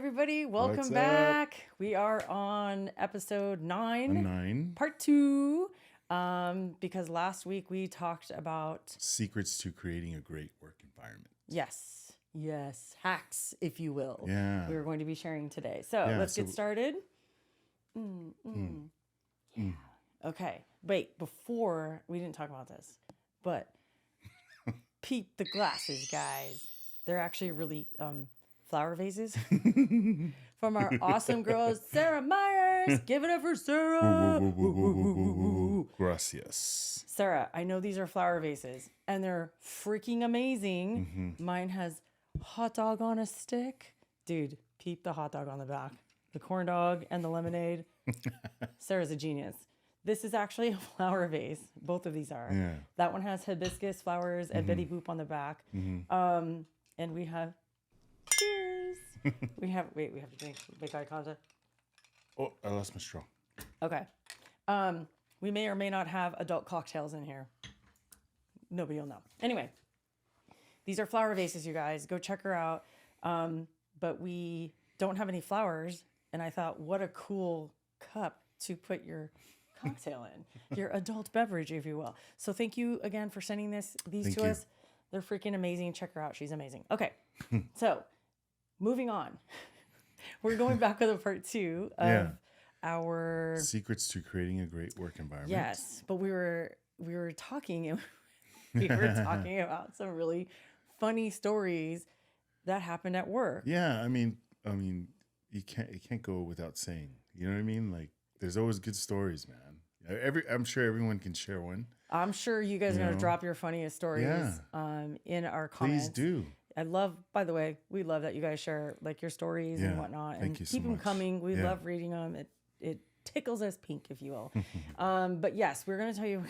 everybody. Welcome What's back. We are on episode 9, 9 part 2. Because last week we talked about secrets to creating a great work environment. yes, hacks, if you will. Yeah. We were going to be sharing today. So let's get started. Yeah. Okay. Wait, before we didn't talk about this, but peep the glasses, guys. They're actually really flower vases from our awesome girl Sarah Myers. Give it up for Sarah. Gracias. Sarah, I know these are flower vases and they're freaking amazing. Mine has hot dog on a stick. Dude, peep the hot dog on the back. The corn dog and the lemonade. Sarah's a genius. This is actually a flower vase. Both of these are. Yeah. That one has hibiscus flowers and Betty Boop on the back. And we have cheers. we have to drink. Make eye contact. Oh, I lost my straw. Okay. We may or may not have adult cocktails in here. Nobody will know. Anyway, these are flower vases, you guys. Go check her out. But we don't have any flowers. And I thought, what a cool cup to put your cocktail in. Your adult beverage, if you will. So thank you again for sending these to us. They're freaking amazing. Check her out. She's amazing. Okay. So moving on. We're going back with a part 2 of our secrets to creating a great work environment. Yes, but we were talking about some really funny stories that happened at work. Yeah, I mean, you can't go without saying. You know what I mean? Like, there's always good stories, man. I'm sure everyone can share one. I'm sure you guys are going to drop your funniest stories in our comments. Please do. By the way, we love that you guys share like your stories and whatnot. Thank you so keep them much. coming. We love reading them. It tickles us pink, if you will. But yes, we're going to tell you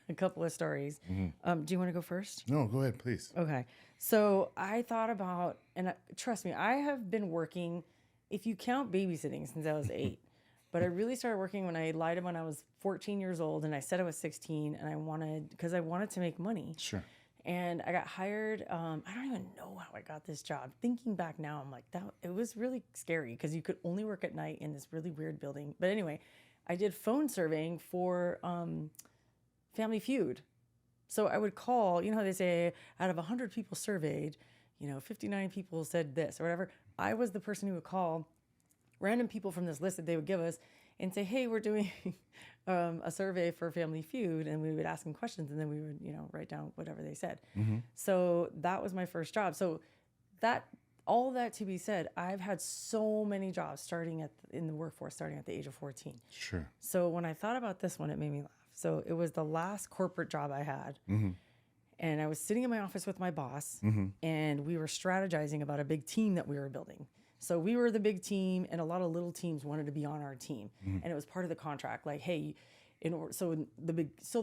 a couple of stories. Do you want to go first? No, go ahead, please. Okay. So I thought about, and trust me, I have been working, if you count babysitting, since I was 8. But I really started working when I lied when I was 14 years old, and I said I was 16, and because I wanted to make money. Sure. And I got hired. I don't even know how I got this job. Thinking back now, I'm like, it was really scary because you could only work at night in this really weird building. But anyway, I did phone surveying for Family Feud. So I would call, you know how they say out of 100 people surveyed, 59 people said this or whatever. I was the person who would call random people from this list that they would give us and say, hey, we're doing a survey for Family Feud, and we would ask them questions, and then we would, write down whatever they said. So that was my first job. So all that to be said, I've had so many jobs in the workforce starting at the age of 14. Sure. So when I thought about this one, it made me laugh. So it was the last corporate job I had. And I was sitting in my office with my boss, and we were strategizing about a big team that we were building. So we were the big team, and a lot of little teams wanted to be on our team, and it was part of the contract. Like, hey, so the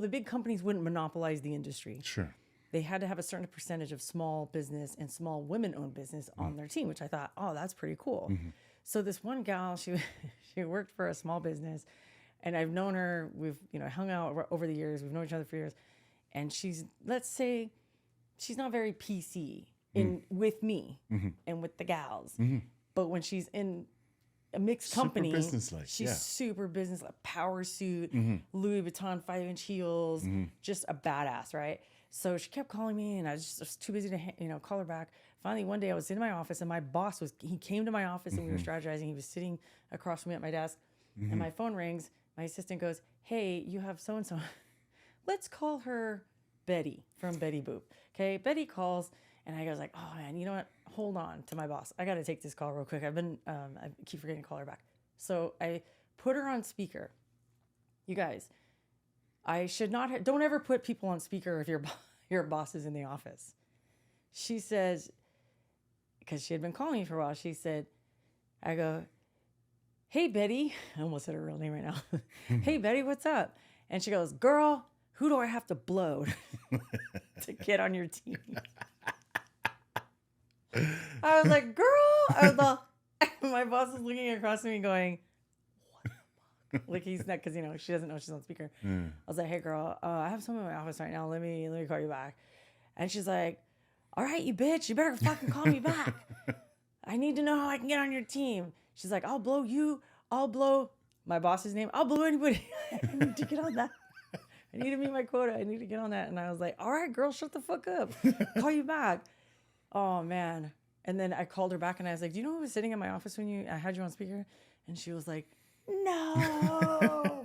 big companies wouldn't monopolize the industry. Sure. They had to have a certain percentage of small business and small women-owned business on their team, which I thought, oh, that's pretty cool. So this one gal, she worked for a small business, and I've known her. We've hung out over the years. We've known each other for years, and let's say she's not very PC with me and with the gals. But when she's in a mixed company, she's super business-like, power suit, Louis Vuitton 5-inch heels, just a badass, right? So she kept calling me, and I was just too busy to call her back. Finally, one day I was in my office, and my boss he came to my office, and we were strategizing. He was sitting across from me at my desk, and my phone rings. My assistant goes, hey, you have so-and-so. Let's call her Betty from Betty Boop. Okay, Betty calls. And I was like, oh, man, you know what? Hold on to my boss. I got to take this call real quick. I keep forgetting to call her back. So I put her on speaker. You guys, I should not don't ever put people on speaker if your boss is in the office. She says, because she had been calling me for a while, she said, I go, hey, Betty. I almost said her real name right now. Hey, Betty, what's up? And she goes, girl, who do I have to blow to get on your team? I was like, girl, my boss is looking across at me going, what the fuck? Like he's not, because she doesn't know she's on speaker. I was like, hey girl, I have someone in my office right now. Let me call you back. And she's like, all right, you bitch, you better fucking call me back. I I need to know how I can get on your team. She's like, I'll blow my boss's name. I'll blow anybody. I need to get on that. I need to meet my quota. I need to get on that. And I was like, all right, girl, shut the fuck up. Call you back. Oh, man. And then I called her back and I was like, do you know who was sitting in my office when I had you on speaker? And she was like, no,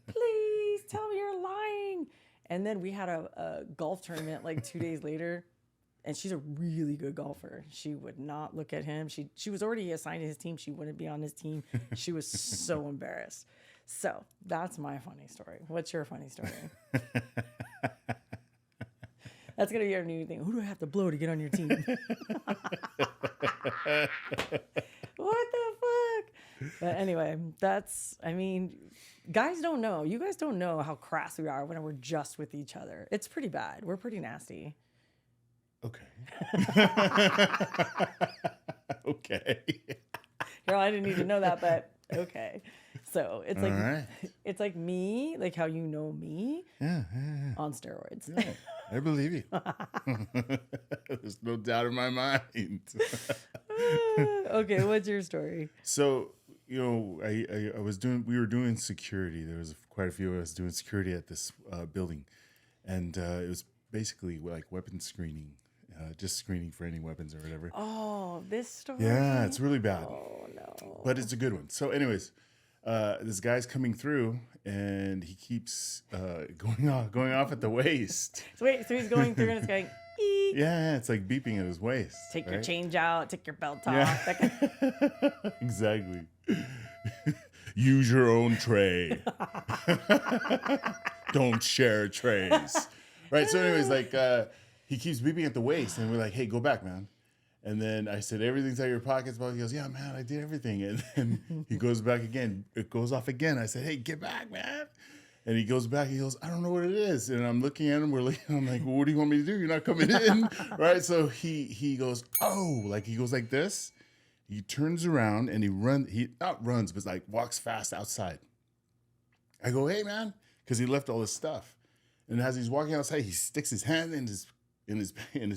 please tell me you're lying. And then we had a golf tournament like 2 days later. And she's a really good golfer. She would not look at him. She was already assigned to his team. She wouldn't be on his team. She was so embarrassed. So that's my funny story. What's your funny story? That's going to be our new thing. Who do I have to blow to get on your team? What the fuck? But anyway, guys don't know. You guys don't know how crass we are when we're just with each other. It's pretty bad. We're pretty nasty. Okay. Okay. Girl, I didn't need to know that, but okay. So it's like right. It's like me, like how you know me, Yeah. on steroids. Yeah, I believe you. There's no doubt in my mind. Okay, what's your story? So, we were doing security. There was quite a few of us doing security at this building. And it was basically like weapon screening, just screening for any weapons or whatever. Oh, this story? Yeah, it's really bad. Oh, no. But it's a good one. So anyways, this guy's coming through and he keeps going off at the waist. So he's going through and it's going, eek. Yeah, it's like beeping at his waist. Take your right? change out, take your belt off. Yeah. That kind of- Exactly. Use your own tray. Don't share trays. Right. So anyways, like he keeps beeping at the waist and we're like, hey, go back, man. And then I said, everything's out of your pockets. But he goes, yeah, man, I did everything. And then he goes back again. It goes off again. I said, hey, get back, man. And he goes back. He goes, I don't know what it is. And I'm looking at him. I'm like, well, what do you want me to do? You're not coming in. Right. So he goes, oh, like he goes like this. He turns around and he not runs, but like walks fast outside. I go, hey, man, because he left all his stuff. And as he's walking outside, he sticks his hand in his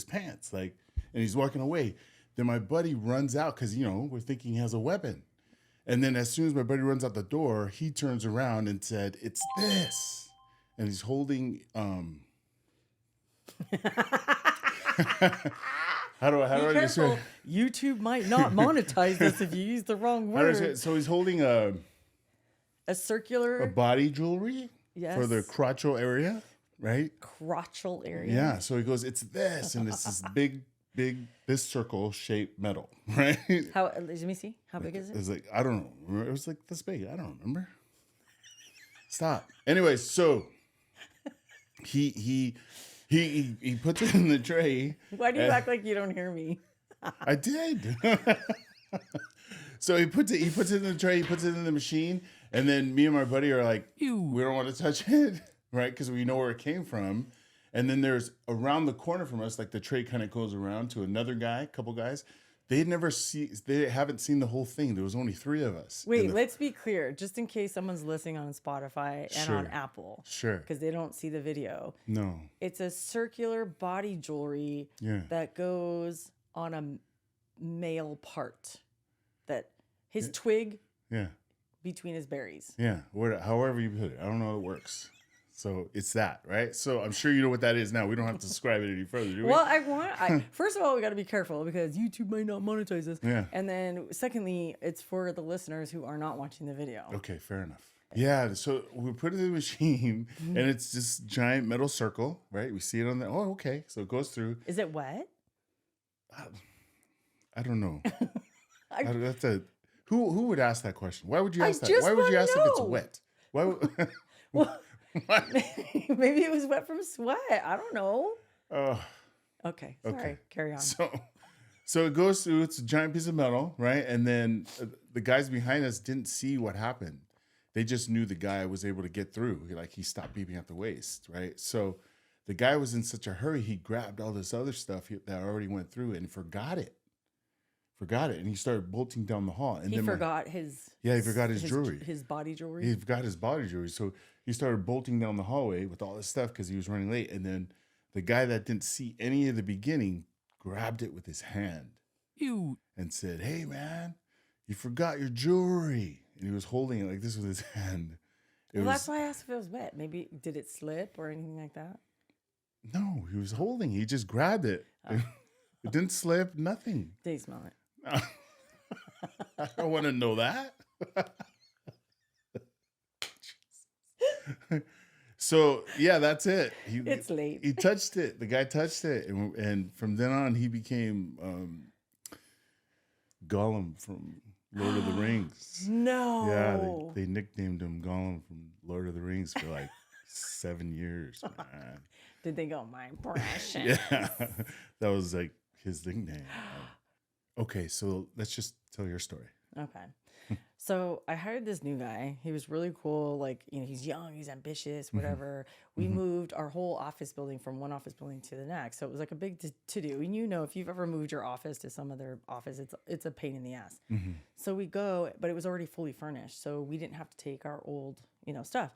pants, like, and he's walking away. Then my buddy runs out because, we're thinking he has a weapon. And then as soon as my buddy runs out the door, he turns around and said, it's this. And he's holding, How do I describe? YouTube might not monetize this if you use the wrong word. So he's holding a circular body jewelry for the crotchal area, right? Crotchal area. Yeah. So he goes, it's this, and it's this big, this circle shaped metal, right? How? Let me see. How big is it? It's like, I don't know. It was like this big. I don't remember. Stop. Anyway, so he puts it in the tray. Why do you act like you don't hear me? I did. So he puts it in the tray, he puts it in the machine, and then me and my buddy are like, ew, we don't want to touch it, right? Because we know where it came from. And then there's around the corner from us, like the tray kind of goes around to another guy, couple guys. They haven't seen the whole thing. There was only 3 of us. Wait, let's be clear, just in case someone's listening on Spotify and on Apple. Sure. Because they don't see the video. No. It's a circular body jewelry that goes on a male part. That his twig between his berries. Yeah. However you put it. I don't know how it works. So it's that, right? So I'm sure you know what that is now. We don't have to describe it any further, do we? Well, first of all, we got to be careful because YouTube might not monetize this. Yeah. And then secondly, it's for the listeners who are not watching the video. Okay, fair enough. Yeah, so we put it in the machine and it's this giant metal circle, right? We see it on there. Oh, okay. So it goes through. Is it wet? I don't know. Who would ask that question? Why would you ask that? Just Why would you wanna ask if it's know. wet? Why would, Well, maybe it was wet from sweat. I don't know. Okay, sorry. Carry on. So it goes through. It's a giant piece of metal, right? And then the guys behind us didn't see what happened. They just knew the guy was able to get through. Like he stopped beeping at the waist, right? So the guy was in such a hurry, he grabbed all this other stuff that already went through and forgot it. And he started bolting down the hall. And he forgot his jewelry. His body jewelry. He forgot his body jewelry. So he started bolting down the hallway with all this stuff because he was running late. And then the guy that didn't see any of the beginning grabbed it with his hand. You. and said, "Hey, man, you forgot your jewelry." And he was holding it like this with his hand. Well, that's why I asked if it was wet. Maybe did it slip or anything like that? No, he was holding. He just grabbed it. Oh. It didn't slip. Nothing. Did you smell it? I don't want to know that. So yeah, that's it. It's late. He touched it. The guy touched it, and from then on, he became Gollum from Lord of the Rings. No. Yeah, they nicknamed him Gollum from Lord of the Rings for like 7 years, man. Did they go, my precious? Yeah, that was like his nickname. Okay, so let's just tell your story. Okay. So I hired this new guy. He was really cool. Like, he's young, he's ambitious, whatever. We moved our whole office building from one office building to the next. So it was like a big to do. And if you've ever moved your office to some other office, it's a pain in the ass. So we go, but it was already fully furnished. So we didn't have to take our old, stuff.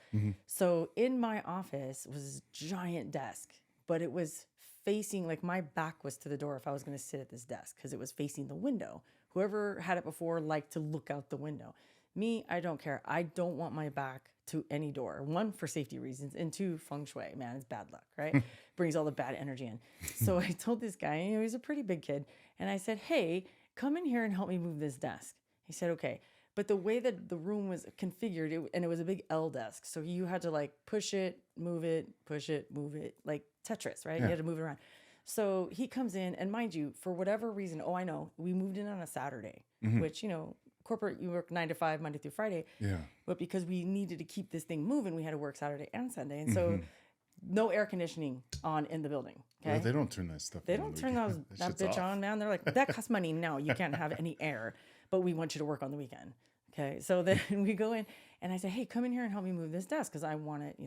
So in my office was this giant desk, but it was facing, like my back was to the door if I was going to sit at this desk because it was facing the window. Whoever had it before liked to look out the window. Me, I don't care. I don't want my back to any door. One, for safety reasons, and two, feng shui. Man, it's bad luck, right? Brings all the bad energy in. So I told this guy, he's a pretty big kid, and I said, "Hey, come in here and help me move this desk." He said, "Okay." But the way that the room was configured, and it was a big L desk, so you had to like push it, move it, like Tetris, right? Yeah. You had to move it around. So he comes in, and mind you, for whatever reason, I know, we moved in on a Saturday, which, corporate, you work 9 to 5, Monday through Friday. Yeah. But because we needed to keep this thing moving, we had to work Saturday and Sunday. And so no air conditioning on in the building. Okay. Well, they don't turn that stuff They on. don't turn that shit's bitch off. on, man. They're like, that costs money. No, you can't have any air, but we want you to work on the weekend. Okay. So then we go in and I said, "Hey, come in here and help me move this desk because I want it,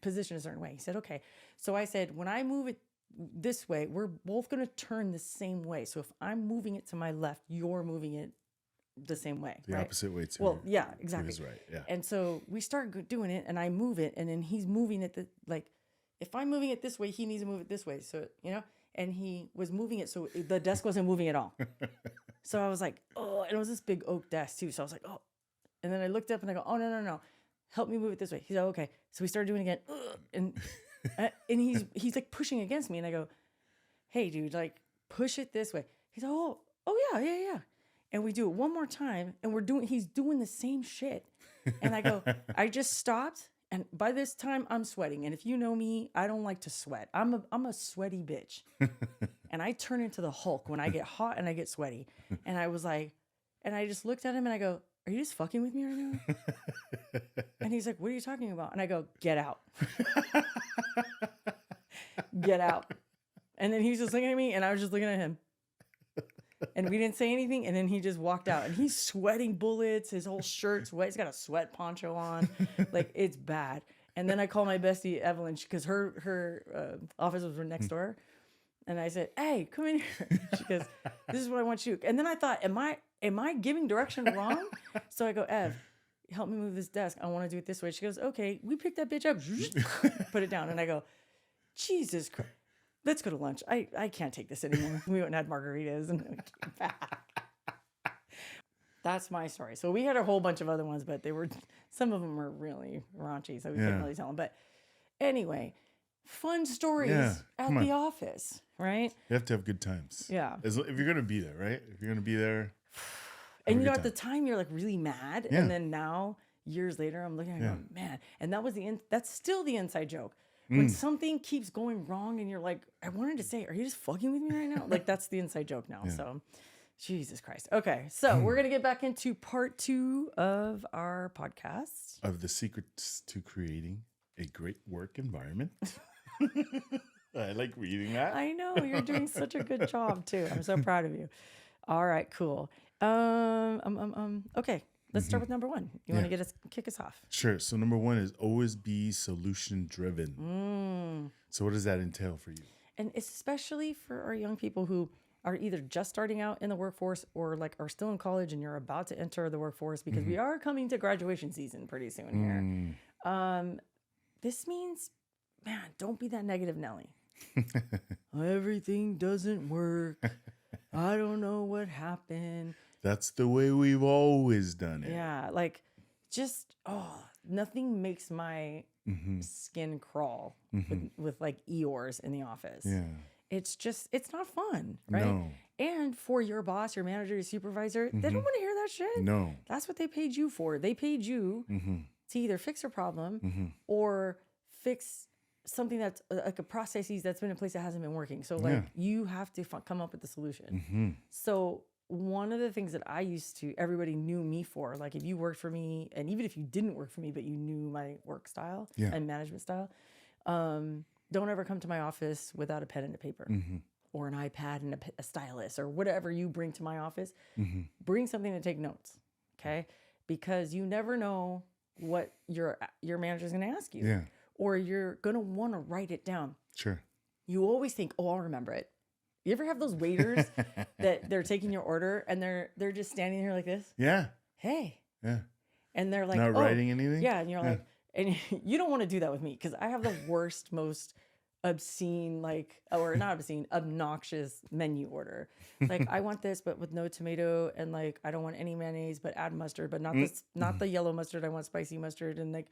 positioned a certain way." He said, "Okay." So I said, "When I move it this way, we're both going to turn the same way. So if I'm moving it to my left, you're moving it the same way." The right? opposite way too. Well, yeah, exactly. Is right. Yeah. And so we start doing it, and I move it, and then he's moving it if I'm moving it this way, he needs to move it this way. So, and he was moving it so the desk wasn't moving at all. So I was like, "Oh," and it was this big oak desk too. So I was like, "Oh," and then I looked up and I go, "Oh, no, help me move it this way." He's like, "Okay." So we started doing it again, and he's like pushing against me, and I go, "Hey, dude, like push it this way." He's like, "Oh, yeah." And we do it one more time, and he's doing the same shit. And I go, I just stopped, and by this time I'm sweating. And if you know me, I don't like to sweat. I'm a sweaty bitch. And I turn into the Hulk when I get hot and I get sweaty. And I was like, and I just looked at him and I go, "Are you just fucking with me right now?" And he's like, "What are you talking about?" And I go, "Get out." Get out. And then he was just looking at me and I was just looking at him. And we didn't say anything. And then he just walked out and he's sweating bullets. His whole shirt's wet. He's got a sweat poncho on. Like, it's bad. And then I call my bestie Evelyn because her office was next door. And I said, "Hey, come in here." She goes, "This is what I want you." And then I thought, am I giving direction wrong? So I go, "Ev, help me move this desk. I want to do it this way." She goes, "Okay." We picked that bitch up, put it down. And I go, "Jesus Christ. Let's go to lunch. I can't take this anymore." We went and had margaritas and we came back. That's my story. So we had a whole bunch of other ones, but some of them were really raunchy, so we couldn't really tell them. But anyway, fun stories at the office, right? You have to have good times. Yeah. If you're gonna be there, right? If you're gonna be there. And at the time you're like really mad, and then now years later I'm looking at it going, man, and that's still the inside joke. When something keeps going wrong and you're like, I wanted to say, "Are you just fucking with me right now?" Like, that's the inside joke now. So, Jesus Christ. Okay, so we're going to get back into part 2 of our podcast. Of the secrets to creating a great work environment. I like reading that. I know, you're doing such a good job too. I'm so proud of you. All right, cool. Okay. Let's start with number 1. You want to kick us off? Sure. So number 1 is always be solution driven. So what does that entail for you? And especially for our young people who are either just starting out in the workforce or like are still in college and you're about to enter the workforce, because we are coming to graduation season pretty soon here. This means, man, don't be that negative Nelly. Everything doesn't work. I don't know what happened. That's the way we've always done it. Yeah, like just nothing makes my skin crawl with like Eeyores in the office. Yeah. It's not fun, right? No. And for your boss, your manager, your supervisor, they don't want to hear that shit. No. That's what they paid you for. They paid you to either fix a problem or fix something that's like a processes that's been in place that hasn't been working. So like you have to come up with the solution. So one of the things that I used to, everybody knew me for, like if you worked for me, and even if you didn't work for me, but you knew my work style and management style, don't ever come to my office without a pen and a paper or an iPad and a stylus or whatever you bring to my office. Bring something to take notes, okay? Because you never know what your manager's going to ask you. Yeah. Or you're going to want to write it down. Sure. You always think, oh, I'll remember it. You ever have those waiters that they're taking your order and they're just standing here like this? Yeah. Hey. Yeah. And they're like, not writing anything? Yeah. And you're like, and you don't want to do that with me because I have the worst, most obscene, like, or not obscene, obnoxious menu order. Like, I want this, but with no tomato, and like, I don't want any mayonnaise, but add mustard, but not the yellow mustard. I want spicy mustard, and like,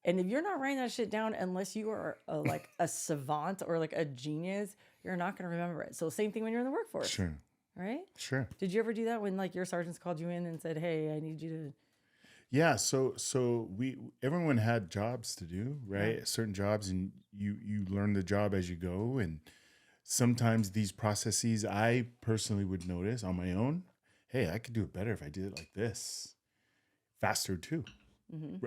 and if you're not writing that shit down, unless you are like a savant or like a genius, you're not going to remember it. So same thing when you're in the workforce. Sure. Right? Sure. Did you ever do that when like your sergeants called you in and said, "Hey, I need you to"? Yeah. So everyone had jobs to do, right? Yeah. Certain jobs, and you learn the job as you go. And sometimes these processes, I personally would notice on my own, hey, I could do it better if I did it like this, faster too.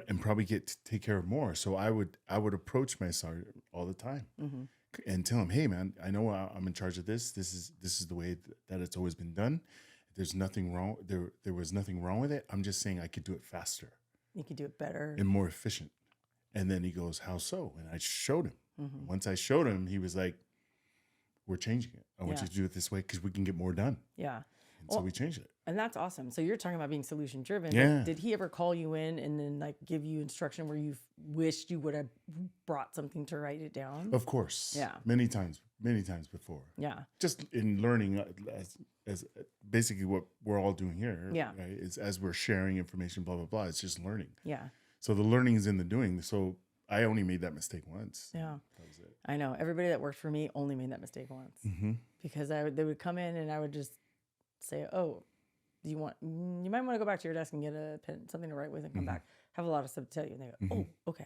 And probably take care of more. So I would approach my sergeant all the time and tell him, hey man, I know I'm in charge of this. This is the way that it's always been done. There's nothing wrong. There was nothing wrong with it. I'm just saying I could do it faster. You could do it better and more efficient. And then he goes, how so? And I showed him. Once I showed him, he was like, we're changing it. I want you to do it this way because we can get more done. Yeah. And so we changed it. And that's awesome. So you're talking about being solution driven. Yeah. Like, did he ever call you in and then like give you instruction where you wished you would have brought something to write it down? Of course. Yeah. Many times before. Yeah. Just in learning as basically what we're all doing here. Yeah. Right. Is as we're sharing information, blah, blah, blah. It's just learning. Yeah. So the learning is in the doing. So I only made that mistake once. Yeah. That was it. I know. Everybody that worked for me only made that mistake once because they would come in and I would just say, oh, you might want to go back to your desk and get a pen, something to write with and come back. Have a lot of stuff to tell you. And they go, oh, okay.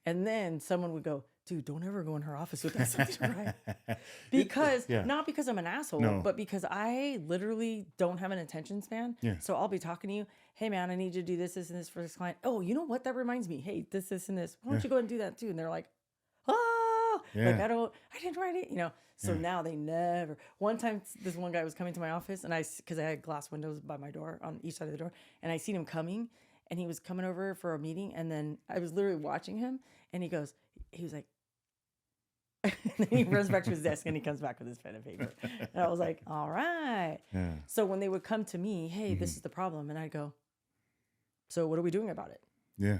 And then someone would go, dude, don't ever go in her office without something to write. Because, not because I'm an asshole, but because I literally don't have an attention span. Yeah. So I'll be talking to you. Hey, man, I need you to do this, this, and this for this client. Oh, you know what? That reminds me. Hey, this, and this. Why don't you go and do that too? And they're like, oh, like I didn't write it, So now they never. One time, this one guy was coming to my office, and because I had glass windows by my door on each side of the door, and I seen him coming, and he was coming over for a meeting, and then I was literally watching him, and he was like, and then he runs back to his desk, and he comes back with his pen and paper, and I was like, all right. Yeah. So when they would come to me, hey, this is the problem, and I'd go, so what are we doing about it? Yeah.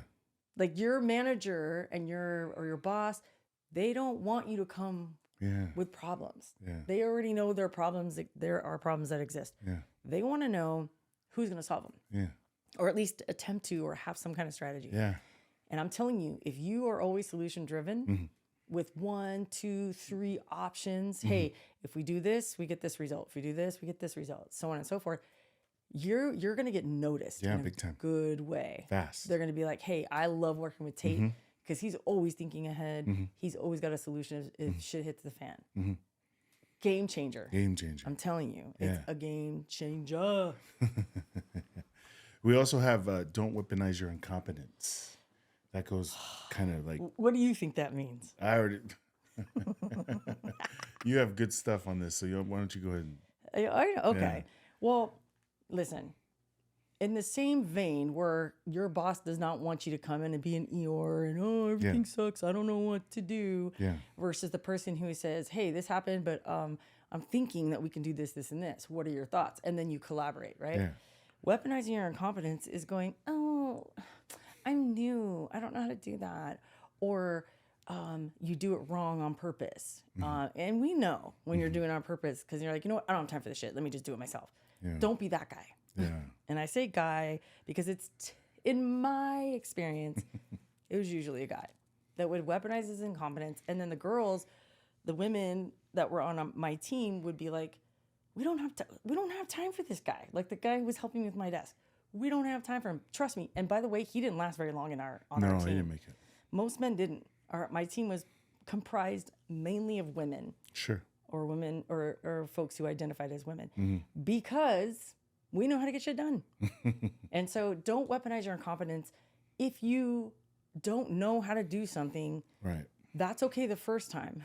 Like your manager and your boss, they don't want you to come with problems. Yeah. They already know there are problems that exist. Yeah. They want to know who's going to solve them. Yeah. Or at least attempt to, or have some kind of strategy. Yeah. And I'm telling you, if you are always solution driven with 1, 2, 3 options, hey, if we do this, we get this result. If we do this, we get this result. So on and so forth. You're going to get noticed in big time. Good way. Fast. They're going to be like, hey, I love working with Tate because he's always thinking ahead. He's always got a solution if shit hits the fan. Game changer. Game changer. I'm telling you, it's a game changer. We also have don't weaponize your incompetence. That goes kind of like. What do you think that means? I already. You have good stuff on this, so why don't you go ahead and. Okay. Well, listen. In the same vein where your boss does not want you to come in and be an Eeyore and everything sucks, I don't know what to do. Yeah. Versus the person who says, hey, this happened, but I'm thinking that we can do this, this, and this. What are your thoughts? And then you collaborate, right? Yeah. Weaponizing your incompetence is going, oh, I'm new. I don't know how to do that. Or you do it wrong on purpose. And we know when you're doing it on purpose because you're like, you know what? I don't have time for this shit. Let me just do it myself. Yeah. Don't be that guy. Yeah. And I say guy because in my experience, it was usually a guy that would weaponize his incompetence. And then the women that were on my team would be like, we don't have time for this guy. Like the guy who was helping me with my desk. We don't have time for him. Trust me. And by the way, he didn't last very long on our team. No, he didn't make it. Most men didn't. My team was comprised mainly of women. Sure. Or women or folks who identified as women because we know how to get shit done. And so don't weaponize your incompetence. If you don't know how to do something, right, that's okay the first time.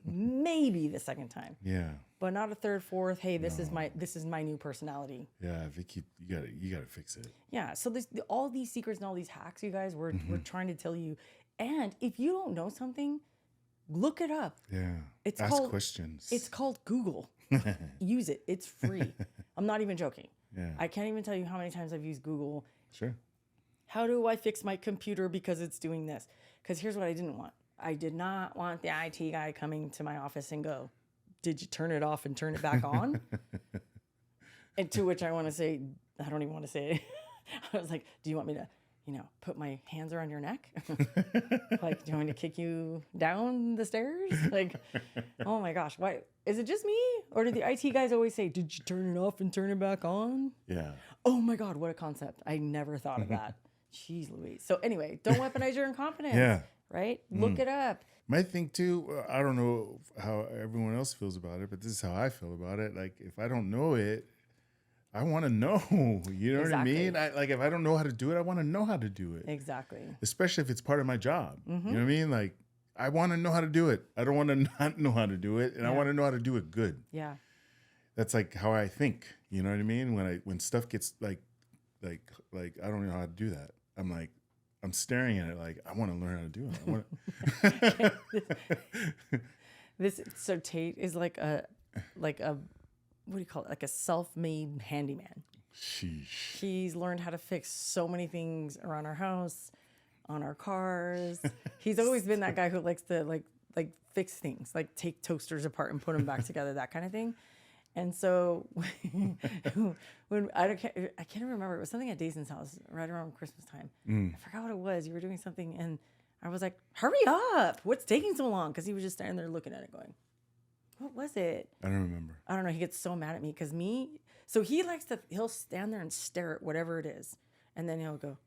Maybe the second time. Yeah. But not a third, fourth. Hey, this is my new personality. Yeah, Vicky, you gotta fix it. Yeah. So all these secrets and all these hacks, you guys, we're trying to tell you. And if you don't know something, look it up. Yeah. Ask questions. It's called Google. Use it. It's free. I'm not even joking. Yeah. I can't even tell you how many times I've used Google. Sure. How do I fix my computer because it's doing this? Because here's what I didn't want. I did not want the IT guy coming to my office and go, did you turn it off and turn it back on? And to which I want to say, I don't even want to say it. I was like, do you want me to, put my hands around your neck? Like, do you want me to kick you down the stairs? Like, oh my gosh, why? Is it just me? Or did the IT guys always say, did you turn it off and turn it back on? Yeah. Oh my God, what a concept. I never thought of that. Jeez Louise. So anyway, don't weaponize your incompetence. Yeah. Right? Look it up. My thing too, I don't know how everyone else feels about it, but this is how I feel about it. Like, if I don't know it, I want to know. You know what I mean? If I don't know how to do it, I want to know how to do it. Exactly. Especially if it's part of my job. You know what I mean? Like, I want to know how to do it. I don't want to not know how to do it, and I want to know how to do it good. Yeah. That's like how I think. You know what I mean? When stuff gets like I don't know how to do that. I'm staring at it like I want to learn how to do it. So Tate is like a what do you call it? Like a self-made handyman. Sheesh. He's learned how to fix so many things around our house, on our cars. He's always been that guy who likes to like fix things, like take toasters apart and put them back together, that kind of thing. And so when I can't remember, it was something at Dayson's house right around Christmas time. I forgot what it was. You were doing something and I was like, hurry up. What's taking so long? Because he was just standing there looking at it going, what was it? I don't remember. I don't know. He gets so mad at me because so he'll stand there and stare at whatever it is. And then he'll go,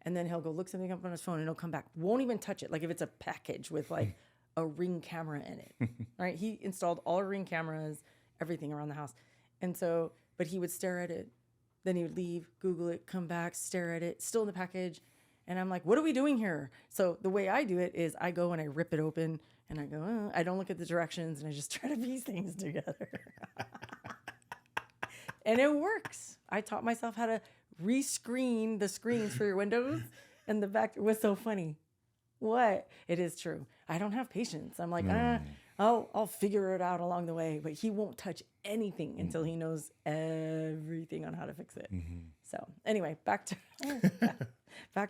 And then he'll go look something up on his phone and he'll come back. Won't even touch it. Like if it's a package with like a Ring camera in it, right? He installed all Ring cameras, everything around the house. And so, but he would stare at it. Then he would leave, Google it, come back, stare at it, still in the package. And I'm like, what are we doing here? So the way I do it is I go and I rip it open and I go, I don't look at the directions and I just try to piece things together. And it works. I taught myself how to rescreen the screens for your windows and the back. It was so funny. What? It is true. I don't have patience. I'm like, I'll figure it out along the way, but he won't touch anything until he knows everything on how to fix it. So anyway, back to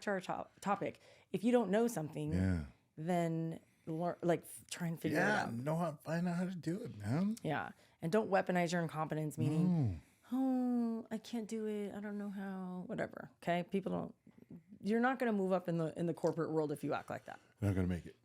our topic. If you don't know something, then try and figure it out. Find out how to do it, man. Yeah. And don't weaponize your incompetence, meaning, I can't do it. I don't know how, whatever. Okay. You're not going to move up in the corporate world if you act like that. Not going to make it.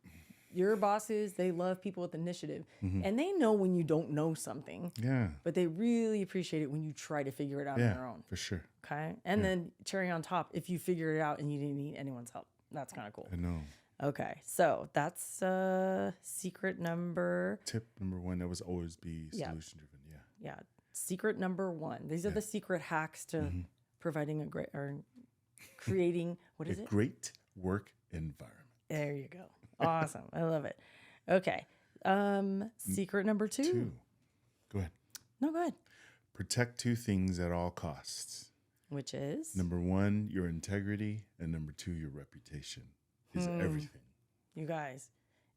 Your bosses, they love people with initiative and they know when you don't know something. Yeah. But they really appreciate it when you try to figure it out on your own. For sure. Okay. And then cherry on top, if you figure it out and you didn't need anyone's help, that's kind of cool. I know. Okay. So that's secret number. Tip number 1, that was always be solution driven. Yeah. Yeah. Secret number 1. These are the secret hacks to providing creating, what is it? A great work environment. There you go. Awesome. I love it. Okay. Secret number 2. Go ahead. No, go ahead. Protect 2 things at all costs. Which is? Number 1, your integrity, and number 2, your reputation is everything. You guys,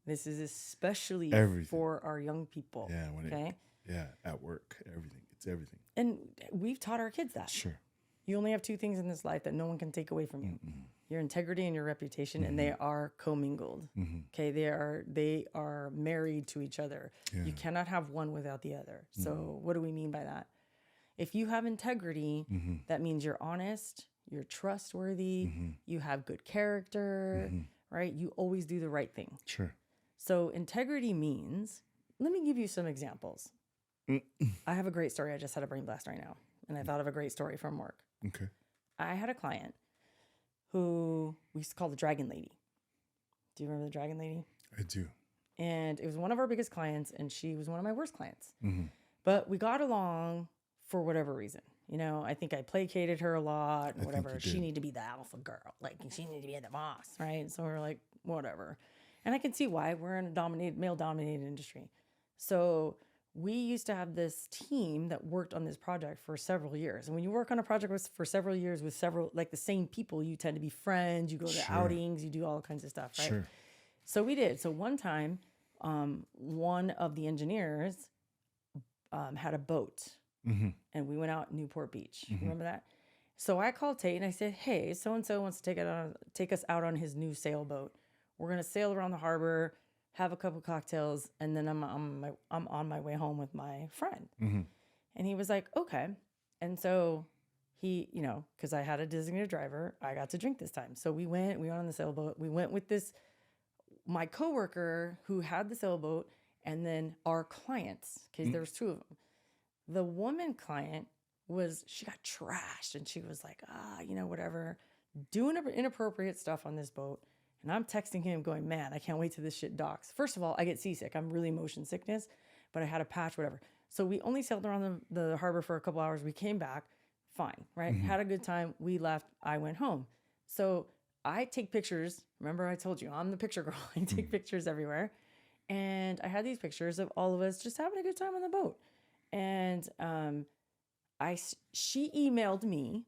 this is especially for our young people. Yeah, at work, everything. It's everything. And we've taught our kids that. Sure. You only have 2 things in this life that no one can take away from you. your integrity and your reputation, and they are commingled. Okay, they are married to each other. Yeah. You cannot have one without the other. So what do we mean by that? If you have integrity, that means you're honest, you're trustworthy, you have good character, right? You always do the right thing. Sure. So integrity means, let me give you some examples. I have a great story. I just had a brain blast right now, and I thought of a great story from work. Okay. I had a client who we used to call the Dragon Lady. Do you remember the Dragon Lady? I do. And it was one of our biggest clients, and she was one of my worst clients. But we got along for whatever reason. You know, I think I placated her a lot, and whatever. She needed to be the alpha girl. Like, she needed to be the boss, right? So we're like, whatever. And I can see why. We're in a male-dominated industry. So we used to have this team that worked on this project for several years. And when you work on a project for several years with several, like the same people, you tend to be friends, you go to outings, you do all kinds of stuff, right? Sure. So we did. So one time, one of the engineers had a boat, and we went out Newport Beach. Remember that? So I called Tate and I said, hey, so-and-so wants to take us out on his new sailboat. We're going to sail around the harbor, have a couple cocktails, and then I'm on my way home with my friend. And he was like, okay. And so he, you know, because I had a designated driver, I got to drink this time. So we went on the sailboat. We went with my coworker who had the sailboat, and then our clients, because there was two of them. The woman client she got trashed, and she was like, you know, whatever, doing inappropriate stuff on this boat. And I'm texting him going, man, I can't wait till this shit docks. First of all, I get seasick. I'm really motion sickness, but I had a patch, whatever. So we only sailed around the harbor for a couple hours. We came back, fine, right? Had a good time. We left. I went home. So I take pictures. Remember I told you, I'm the picture girl. I take pictures everywhere. And I had these pictures of all of us just having a good time on the boat. And she emailed me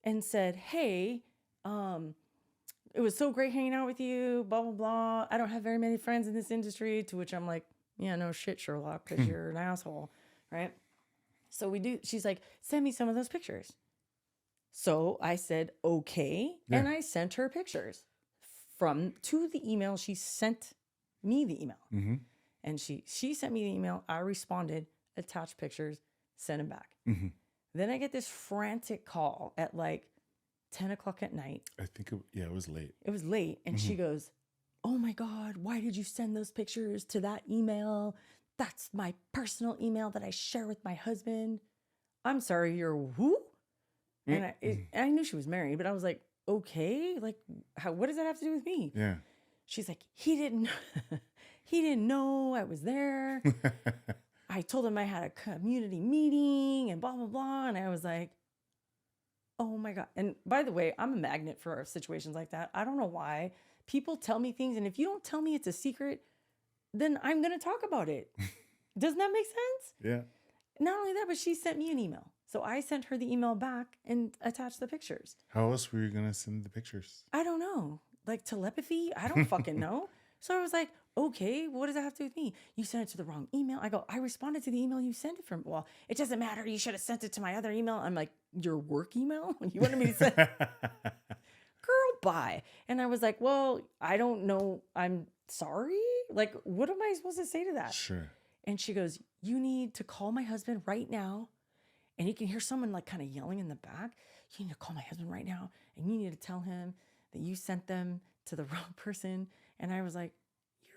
and said, hey, it was so great hanging out with you, blah, blah, blah. I don't have very many friends in this industry, to which I'm like, yeah, no shit, Sherlock, because you're an asshole, right? So she's like, send me some of those pictures. So I said, okay. Yeah. And I sent her pictures to the email. She sent me the email. And she sent me the email. I responded, attached pictures, sent them back. Then I get this frantic call at like 10 o'clock at night. I think, it was late. It was late. And she goes, oh my God, why did you send those pictures to that email? That's my personal email that I share with my husband. I'm sorry, you're who? And I knew she was married, but I was like, okay, like, what does that have to do with me? Yeah. She's like, he didn't know I was there. I told him I had a community meeting and blah, blah, blah. And I was like, oh my God. And by the way, I'm a magnet for situations like that. I don't know why. People tell me things, and if you don't tell me it's a secret, then I'm going to talk about it. Doesn't that make sense? Yeah. Not only that, but she sent me an email. So I sent her the email back and attached the pictures. How else were you going to send the pictures? I don't know. Like telepathy? I don't fucking know. So I was like, okay, what does that have to do with me? You sent it to the wrong email. I go, I responded to the email you sent it from. Well, it doesn't matter. You should have sent it to my other email. I'm like, your work email? You wanted me to send? Girl, bye. And I was like, well, I don't know. I'm sorry. Like, what am I supposed to say to that? Sure. And she goes, you need to call my husband right now. And you can hear someone like kind of yelling in the back. You need to call my husband right now. And you need to tell him that you sent them to the wrong person. And I was like,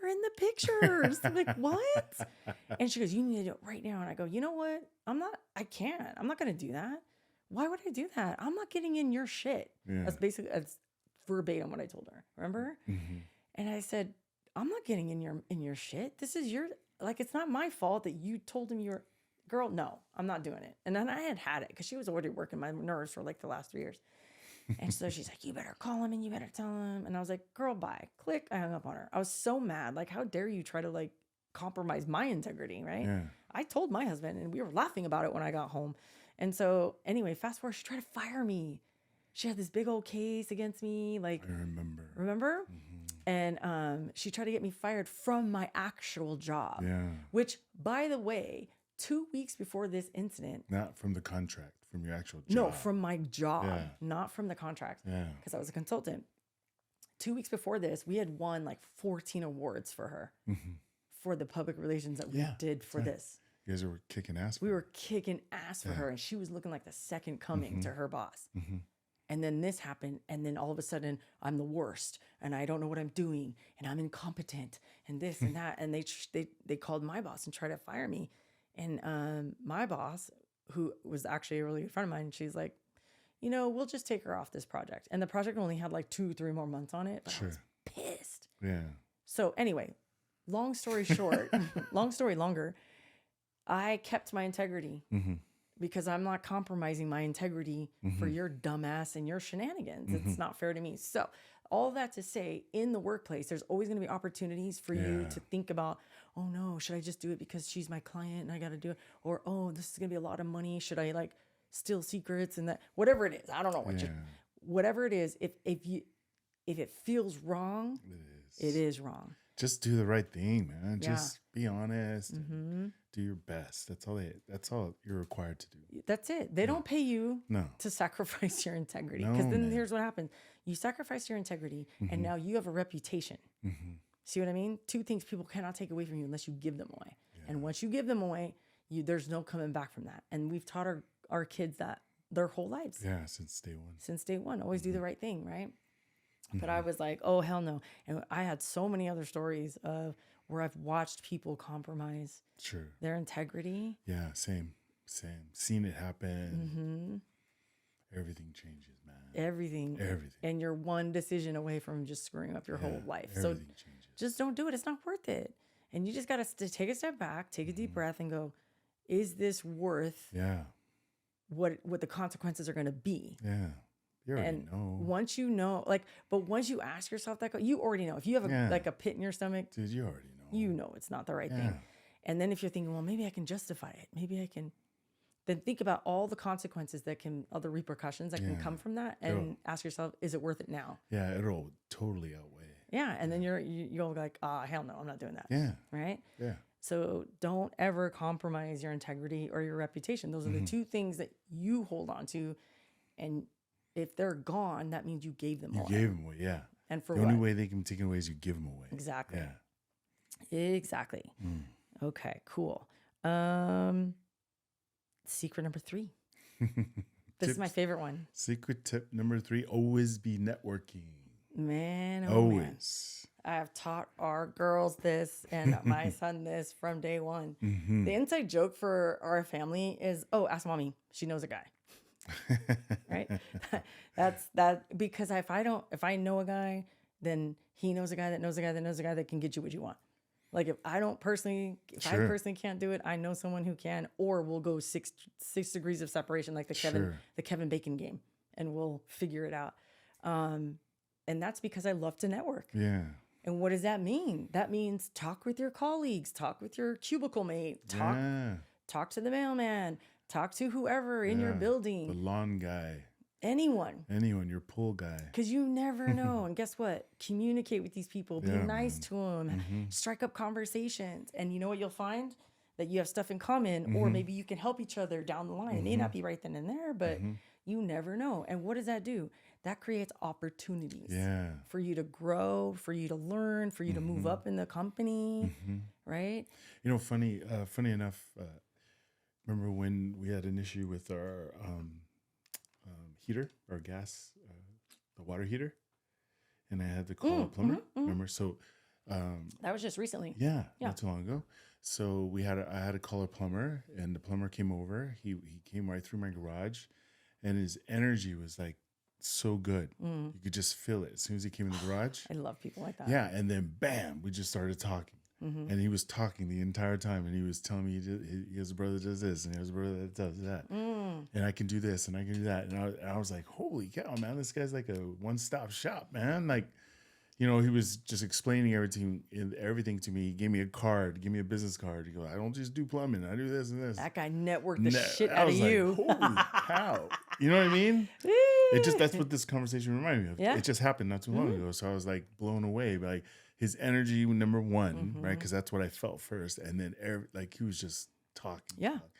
you're in the pictures. I'm like, what? And she goes, you need to do it right now. And I go, you know what? I'm not going to do that. Why would I do that? I'm not getting in your shit. Yeah. That's verbatim what I told her. Remember? And I said, I'm not getting in your shit. This is it's not my fault that you told him girl, no, I'm not doing it. And then I had it because she was already working my nerves for like the last 3 years. And so she's like, you better call him and you better tell him. And I was like, girl, bye. Click. I hung up on her. I was so mad. Like, how dare you try to like compromise my integrity, right? Yeah. I told my husband, and we were laughing about it when I got home. And so anyway, fast forward, she tried to fire me. She had this big old case against me. Like, I remember. Remember? And she tried to get me fired from my actual job. Yeah. Which, by the way, 2 weeks before this incident. Not from the contract, from your actual job. No, from my job, Yeah. not from the contract. Yeah. Because I was a consultant. 2 weeks before this, we had won like 14 awards for her for the public relations that we did for this. You guys were kicking ass. We were kicking ass for her, and she was looking like the second coming to her boss. And then this happened, and then all of a sudden, I'm the worst, and I don't know what I'm doing, and I'm incompetent, and this and that. And they called my boss and tried to fire me. And my boss, who was actually a really good friend of mine, she's like, you know, we'll just take her off this project. And the project only had like 2-3 more months on it, but I was pissed. Yeah. So anyway, long story short, long story longer, I kept my integrity because I'm not compromising my integrity for your dumbass and your shenanigans. It's not fair to me. So all that to say, in the workplace, there's always going to be opportunities for you to think about, oh no, should I just do it because she's my client and I got to do it? Or, oh, this is going to be a lot of money. Should I like steal secrets and that, whatever it is. I don't know what whatever it is. If it feels wrong, it is wrong. Just do the right thing, man. Just be honest. Do your best. That's all you're required to do. That's it. They don't pay you No. to sacrifice your integrity. Because then here's what happens. You sacrifice your integrity and now you have a reputation. See what I mean? 2 things people cannot take away from you unless you give them away. And once you give them away, there's no coming back from that. And we've taught our kids that their whole lives. Yeah, since day one. Since day one. Always do the right thing, right? But I was like, oh, hell no. And I had so many other stories of where I've watched people compromise their integrity. Yeah, same. Seen it happen. Everything changes, man. Everything. And you're one decision away from just screwing up your whole life. So changes. Just don't do it. It's not worth it. And you just got to take a step back, take a deep breath and go, is this worth what the consequences are going to be? Yeah. You already know. Once you know, but once you ask yourself that, you already know. If you have a pit in your stomach, dude, you already know. You know it's not the right thing. And then if you're thinking, well, maybe I can justify it. Maybe I can. Then think about all the consequences all the repercussions that can come from that, and ask yourself, is it worth it now? Yeah, it'll totally outweigh. Yeah, and then you'll be like, hell no, I'm not doing that. Yeah. Right? Yeah. So don't ever compromise your integrity or your reputation. Those are the 2 things that you hold on to. And if they're gone, that means you gave them away. You gave them away, yeah. And for the what? only way they can be taken away is you give them away. Exactly. Yeah. Exactly. Okay, cool. Secret number 3. This is my favorite one. Secret tip number 3, always be networking. Man, always. I have taught our girls this and my son this from day one. The inside joke for our family is, ask mommy. She knows a guy. Right? That's because if I know a guy, then he knows a guy that knows a guy that knows a guy that can get you what you want. Like if I personally can't do it, I know someone who can, or we'll go six degrees of separation, like the Kevin Bacon game, and we'll figure it out. And that's because I love to network. Yeah. And what does that mean? That means talk with your colleagues, talk with your cubicle mate, talk to the mailman, talk to whoever in your building. The lawn guy. Anyone, your pool guy. Because you never know. And guess what? Communicate with these people. Be nice to them. Strike up conversations. And you know what you'll find? That you have stuff in common, or maybe you can help each other down the line. It may not be right then and there, but you never know. And what does that do? That creates opportunities for you to grow, for you to learn, for you to move up in the company, right? You know, funny enough, remember when we had an issue with our heater, our gas, the water heater, and I had to call a plumber. Remember? So that was just recently. Yeah, not too long ago. So I had to call a plumber, and the plumber came over. He came right through my garage, and his energy was like so good. You could just feel it as soon as he came in the garage. I love people like that. Yeah, and then bam, we just started talking. And he was talking the entire time, and he was telling me he has a brother that does this, and he has a brother that does that, and I can do this, and I can do that, and I was like, holy cow, man, this guy's like a one-stop shop, man. Like, you know, he was just explaining everything to me. He gave me a card, gave me a business card. He goes, I don't just do plumbing, I do this and this. That guy networked the shit out of you. Like, holy cow, you know what I mean? That's what this conversation reminded me of. Yeah. It just happened not too long ago, so I was like blown away by like his energy, number one, right? Because that's what I felt first, and then he was just talk. Yeah. Talk.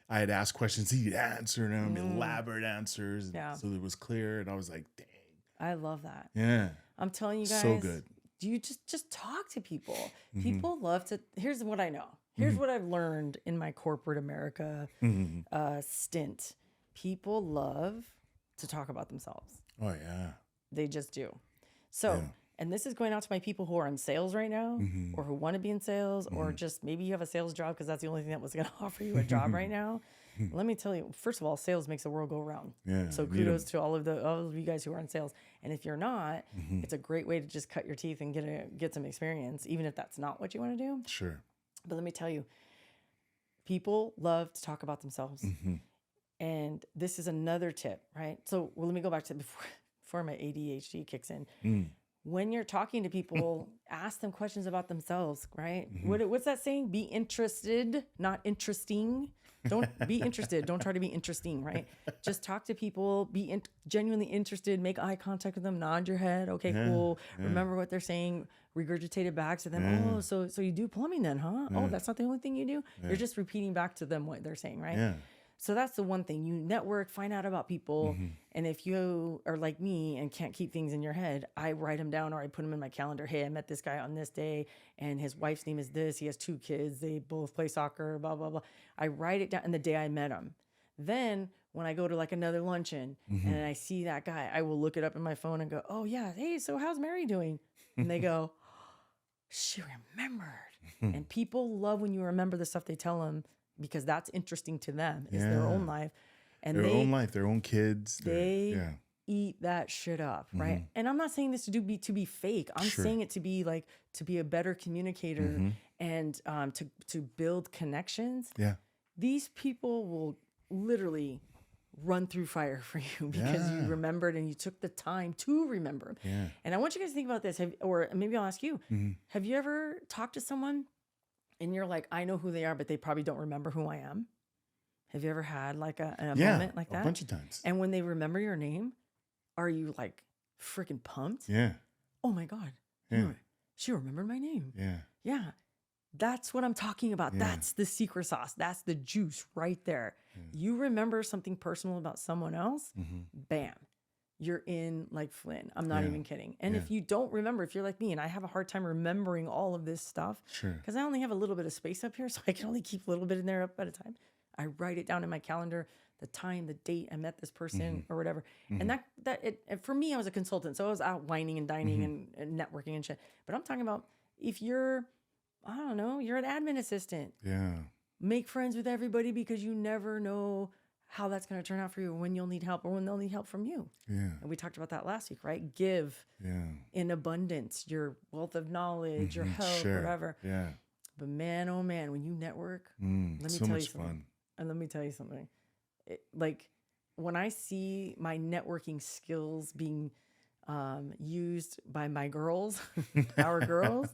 I had asked questions, he'd answer them, elaborate answers. Yeah. So it was clear. And I was like, dang. I love that. Yeah. I'm telling you guys. So good. Do you just talk to people? People love to. Here's what I know. Here's what I've learned in my corporate America stint. People love to talk about themselves. Oh, yeah. They just do. So, and this is going out to my people who are in sales right now or who want to be in sales or just maybe you have a sales job because that's the only thing that was going to offer you a job right now. Let me tell you, first of all, sales makes the world go round. Yeah, so kudos to all of you guys who are in sales. And if you're not, it's a great way to just cut your teeth and get some experience, even if that's not what you want to do. Sure. But let me tell you, people love to talk about themselves. And this is another tip, right? So let me go back to before my ADHD kicks in. When you're talking to people, ask them questions about themselves, right? What's that saying? Be interested, not interesting. Don't be interested. Don't try to be interesting, right? Just talk to people, be genuinely interested, make eye contact with them, nod your head. Okay, cool. Remember what they're saying, regurgitate it back to them. Oh, so you do plumbing then, huh? Oh, that's not the only thing you do? You're just repeating back to them what they're saying, right? Yeah. So that's the one thing. You network, find out about people. And if you are like me and can't keep things in your head, I write them down or I put them in my calendar. Hey, I met this guy on this day and his wife's name is this. He has 2 kids. They both play soccer, blah, blah, blah. I write it down in the day I met him. Then when I go to like another luncheon and I see that guy, I will look it up in my phone and go, oh yeah, hey, so how's Mary doing? And they go, she remembered. And people love when you remember the stuff they tell them, because that's interesting to them. It's their own life. And their own life, their own kids. They eat that shit up, right? And I'm not saying this to be fake. I'm saying it to be like, to be a better communicator and to build connections. Yeah. These people will literally run through fire for you because you remembered and you took the time to remember. Yeah. And I want you guys to think about this. Or maybe I'll ask you, have you ever talked to someone and you're like, I know who they are, but they probably don't remember who I am? Have you ever had like a moment like that? A bunch of times. And when they remember your name, are you like freaking pumped? Yeah. Oh my God. She remembered my name. Yeah. Yeah. That's what I'm talking about. Yeah. That's the secret sauce. That's the juice right there. You remember something personal about someone else, bam. You're in like Flynn. I'm not even kidding. And if you don't remember, if you're like me and I have a hard time remembering all of this stuff, because I only have a little bit of space up here, so I can only keep a little bit in there up at a time. I write it down in my calendar, the time, the date I met this person or whatever. And and for me, I was a consultant. So I was out whining and dining and networking and shit. But I'm talking about if you're, I don't know, you're an admin assistant. Yeah. Make friends with everybody because you never know how that's going to turn out for you, when you'll need help or when they'll need help from you. Yeah. And we talked about that last week, right? Give in abundance, your wealth of knowledge, your help, whatever. Yeah. But man, oh man, when you network, let me tell you something. Fun. And let me tell you something. Like when I see my networking skills being used by my girls, our girls,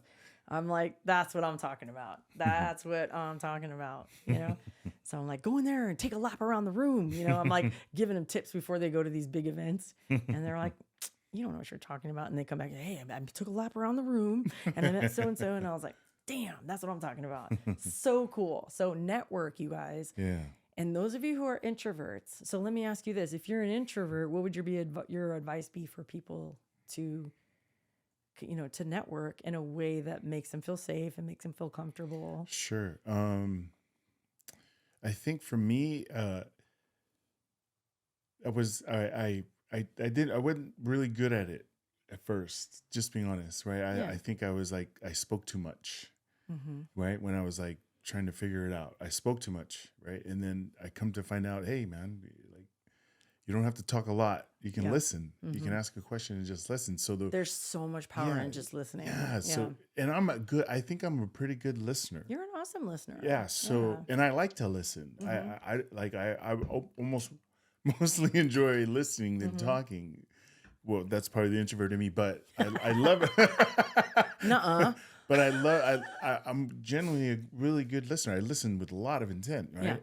I'm like, that's what I'm talking about. That's what I'm talking about, you know? So I'm like, go in there and take a lap around the room. You know, I'm like giving them tips before they go to these big events. And they're like, you don't know what you're talking about. And they come back, hey, I took a lap around the room and I met so-and-so. And I was like, damn, that's what I'm talking about. So cool. So network, you guys. Yeah. And those of you who are introverts. So let me ask you this. If you're an introvert, what would your advice be for people to network in a way that makes them feel safe and makes them feel comfortable? Sure. I think for me, I wasn't really good at it at first, just being honest, right? I think I was like, I spoke too much, right? When I was like trying to figure it out, I spoke too much, right? And then I come to find out, hey man, like you don't have to talk a lot. You can listen. You can ask a question and just listen. So there's so much power in just listening. Yeah. So, and I think I'm a pretty good listener. You're an awesome listener. Yeah. So, and I like to listen. I almost mostly enjoy listening than talking. Well, that's probably the introvert in me, but I love it. Nuh-uh. But I'm generally a really good listener. I listen with a lot of intent, right?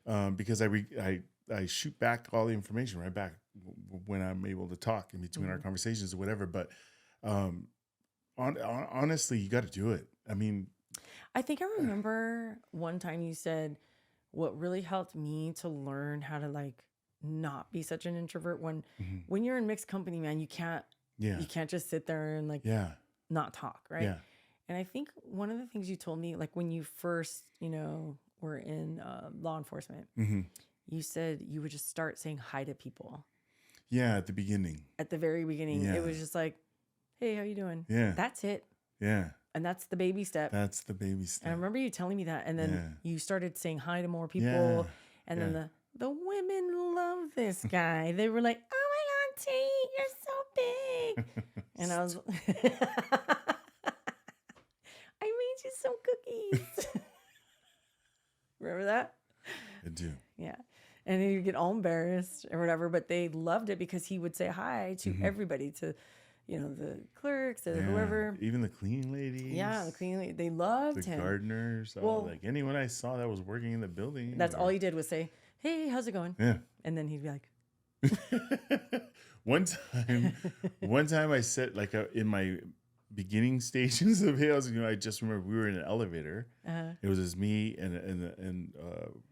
Yeah. Because I shoot back all the information right back when I'm able to talk in between our conversations or whatever. But honestly, you got to do it. I mean, I think I remember one time you said what really helped me to learn how to like not be such an introvert when you're in mixed company, man, Yeah. you can't just sit there and like Yeah. not talk, right? Yeah. And I think one of the things you told me, like when you first, were in law enforcement, you said you would just start saying hi to people Yeah. At the beginning. at the very beginning. Yeah. It was just like, hey, how you doing? Yeah. That's it. Yeah. And that's the baby step. That's the baby And I step. remember you telling me that. And then you started saying hi to more people. Yeah. And then the women love this guy. They were like, oh my God, Tate, you're so big. And I was, I made you some cookies. Remember that? I do. Yeah. And then you get all embarrassed or whatever, but they loved it because he would say hi to everybody, to, the clerks, to whoever. Even the cleaning ladies. Yeah, the cleaning lady. They loved The him. gardeners. Well, like anyone I saw that was working in the building. That's all he did was say, hey, how's it going? Yeah. And then he'd be like, one time I said, like, in my beginning stages of Hales, I just remember we were in an elevator. It was just me and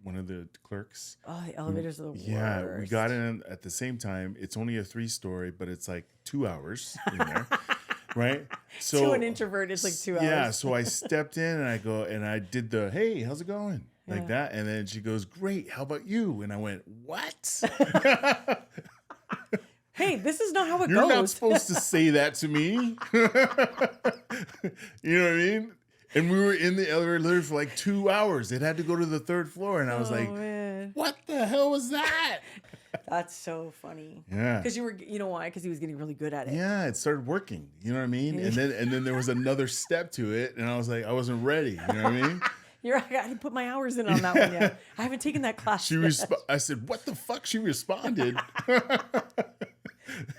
one of the clerks. oh, the elevators are the worst. Yeah, we got in at the same time. It's only a 3-story, but it's like 2 hours in there, right? So to an introvert, it's like 2 hours. Yeah, so I stepped in and I go and I did the, hey, how's it going? Like that. And then she goes, great, how about you? And I went, what? Hey, this is not how it You're goes. not supposed to say that to me. You know what I mean? And we were in the elevator for like 2 hours. It had to go to the 3rd floor. And I was like, man. what the hell was that? That's so funny. Yeah. Because you know why? Because he was getting really good at it. Yeah, it started working. You know what I mean? And then there was another step to it. And I was like, I wasn't ready. You know what I mean? I didn't put my hours in on that one yet. I haven't taken that class yet. I said, what the fuck? She responded.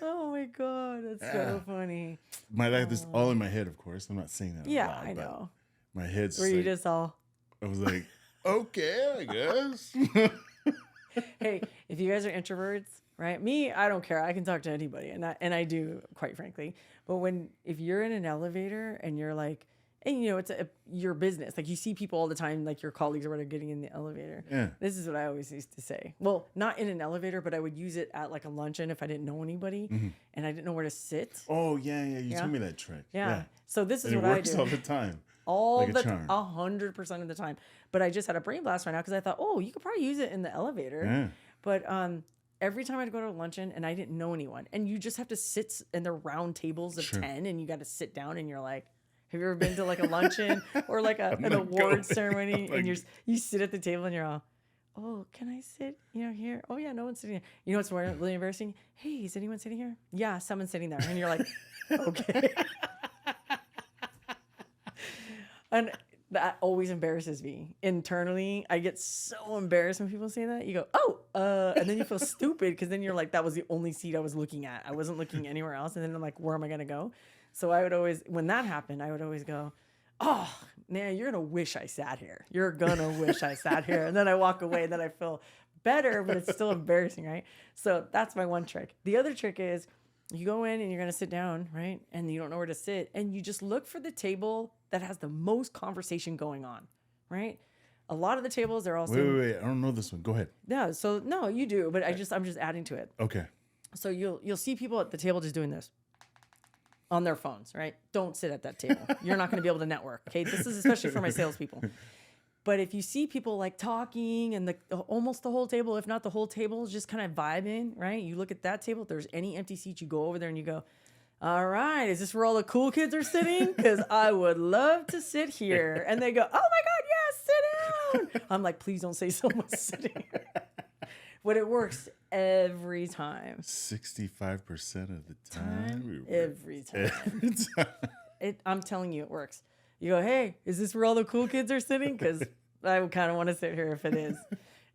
Oh my God, that's so funny. This all in my head, of course. I'm not saying that. Yeah, out loud, I know. My head's Were you just all, I was like, okay, I guess. hey, if you guys are introverts, right? Me, I don't care. I can talk to anybody, and I do, quite frankly. But if you're in an elevator and you're like, and it's your business, like you see people all the time, like your colleagues or whatever, getting in the elevator. Yeah. This is what I always used to say. Well, not in an elevator, but I would use it at like a luncheon if I didn't know anybody and I didn't know where to sit. Oh yeah. You told me that trick. Yeah. So this is and what it I works do all the time. all like the a charm. 100% of the time. But I just had a brain blast right now because I thought, oh, you could probably use it in the elevator. Yeah. But every time I'd go to a luncheon and I didn't know anyone, and you just have to sit, and they're round tables of 10, and you got to sit down, and you're like, have you ever been to like a luncheon or like an award ceremony, and you sit at the table and you're all, oh, can I sit, here? Oh yeah, no one's sitting here. You know what's really embarrassing? Hey, is anyone sitting here? Yeah, someone's sitting there, and you're like, okay. And that always embarrasses me internally. I get so embarrassed when people say that. You go, oh, and then you feel stupid because then you're like, that was the only seat I was looking at. I wasn't looking anywhere else. And then I'm like, where am I going to go? So I would always, when that happened, I would always go, oh, man, you're going to wish I sat here. You're going to wish I sat here. And then I walk away and then I feel better, but it's still embarrassing, right? So that's my one trick. The other trick is you go in and you're going to sit down, right? And you don't know where to sit. And you just look for the table that has the most conversation going on, right? A lot of the tables, they're also... Wait. I don't know this one. Go ahead. Yeah, so no, you do, but I'm just adding to it. Okay. So you'll see people at the table just doing this on their phones, right? Don't sit at that table. You're not going to be able to network, okay? This is especially for my salespeople. But if you see people like talking and almost the whole table, if not the whole table, is just kind of vibing, right? You look at that table, if there's any empty seats, you go over there and you go, all right, is this where all the cool kids are sitting? Because I would love to sit here. And they go, oh my God, yes, sit down. I'm like, please don't say someone's sitting here. But it works every time. 65% of the time. Every time. I'm telling you, it works. You go, hey, is this where all the cool kids are sitting? Because I would kind of want to sit here if it is.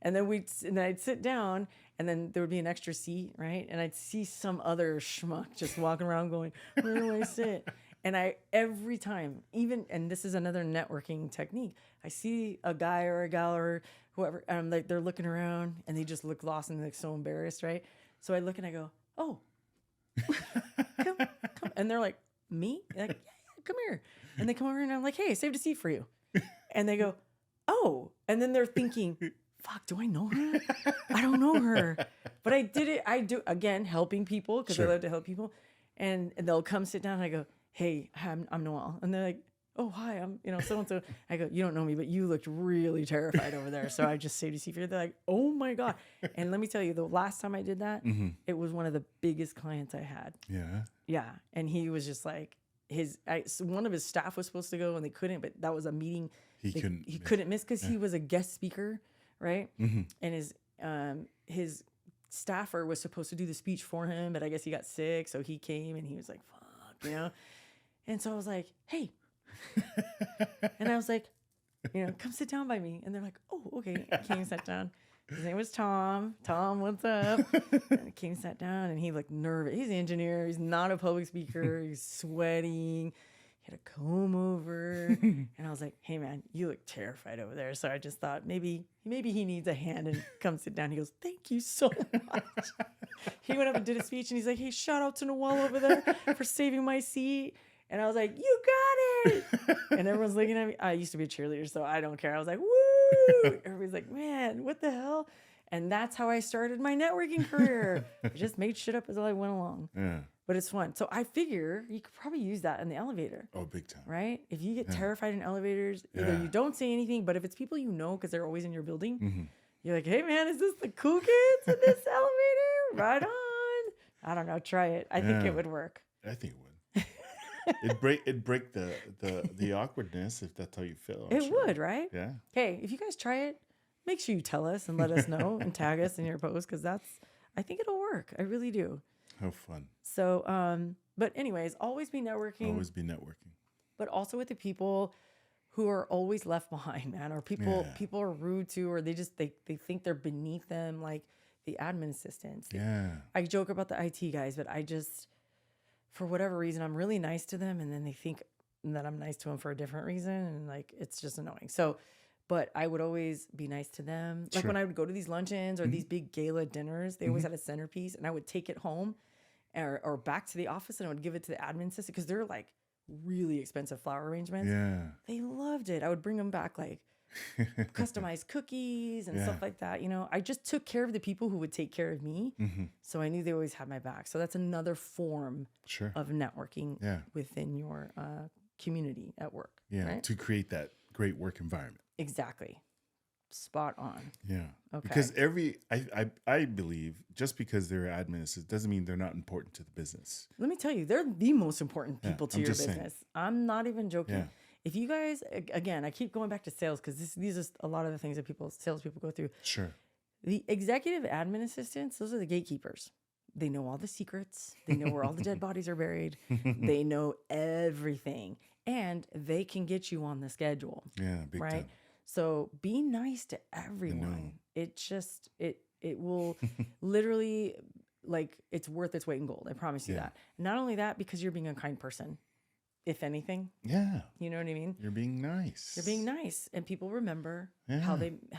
And then I'd sit down, and then there would be an extra seat, right? And I'd see some other schmuck just walking around going, where do I sit? And every time, and this is another networking technique, I see a guy or a gal or whoever, and I'm like, they're looking around, and they just look lost and like so embarrassed, right? So I look and I go, oh, come. And they're like, me? Like, yeah, come here. And they come over and I'm like, hey, I saved a seat for you. And they go, oh. And then they're thinking, fuck, do I know her? I don't know her. But I did it. I do, again, helping people because I love to help people. And they'll come sit down and I go, hey, I'm Noelle. And they're like, oh, hi, I'm, so-and-so. I go, you don't know me, but you looked really terrified over there. So I just saved you seafood. They're like, oh my God. And let me tell you, the last time I did that, it was one of the biggest clients I had. Yeah. Yeah. And he was just like, one of his staff was supposed to go and they couldn't, but that was a meeting he couldn't miss because he was a guest speaker, right? And his staffer was supposed to do the speech for him, but I guess he got sick, so he came and he was like, fuck, And so I was like, hey. And I was like, come sit down by me. And they're like, oh, okay. I came and sat down. His name was Tom. Tom, what's up? And I came and sat down and he looked nervous. He's an engineer. He's not a public speaker. He's sweating. He had a comb over. And I was like, hey man, you look terrified over there. So I just thought maybe he needs a hand and come sit down. He goes, thank you so much. He went up and did a speech and he's like, hey, shout out to Noelle over there for saving my seat. And I was like, you got it. And everyone's looking at me. I used to be a cheerleader, so I don't care. I was like, woo. Everybody's like, man, what the hell? And that's how I started my networking career. I just made shit up as I went along. Yeah. But it's fun. So I figure you could probably use that in the elevator. Oh, big time. Right? If you get terrified in elevators, either you don't say anything, but if it's people because they're always in your building, you're like, hey, man, is this the cool kids in this elevator? Right on. I don't know. Try it. I think it would work. I think it would. It'd break the awkwardness if that's how you feel. It would, right? Yeah. Okay, if you guys try it, make sure you tell us and let us know and tag us in your post because I think it'll work. I really do. How fun. So, but anyways, always be networking. Always be networking. But also with the people who are always left behind, man, or people are rude to, or they think they're beneath them, like the admin assistants. Yeah. I joke about the IT guys, but I just, for whatever reason, I'm really nice to them, and then they think that I'm nice to them for a different reason, and like it's just annoying. So, but I would always be nice to them. Like when I would go to these luncheons or these big gala dinners, they always had a centerpiece, and I would take it home or back to the office, and I would give it to the admin assistant because they're like really expensive flower arrangements. Yeah, they loved it. I would bring them back like customized cookies and stuff like that. I just took care of the people who would take care of me. So I knew they always had my back. So that's another form of networking within your community at work. Yeah, right? To create that great work environment. Exactly. Spot on. Yeah. Okay. Because I believe just because they're admins, it doesn't mean they're not important to the business. Let me tell you, they're the most important people to your business. Saying. I'm not even joking. Yeah. If you guys, again, I keep going back to sales because these are a lot of the things that salespeople go through. Sure. The executive admin assistants, those are the gatekeepers. They know all the secrets. They know where all the dead bodies are buried. They know everything. And they can get you on the schedule. Yeah, big right? time. So be nice to everyone. It will literally, like, it's worth its weight in gold. I promise you that. Not only that, because you're being a kind person. If anything. Yeah. You know what I mean? You're being nice. You're being nice. And people remember how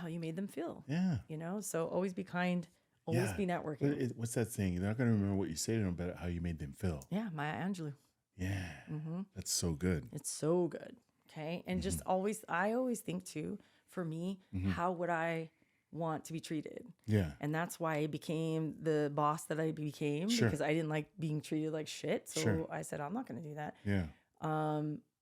you made them feel. Yeah. So always be kind. Always be networking. What's that saying? They're not going to remember what you say to them, but how you made them feel. Yeah. Maya Angelou. Yeah. That's so good. It's so good. Okay. And just I always think too, for me, how would I want to be treated? Yeah. And that's why I became the boss that I became because I didn't like being treated like shit. So I said, I'm not going to do that. Yeah.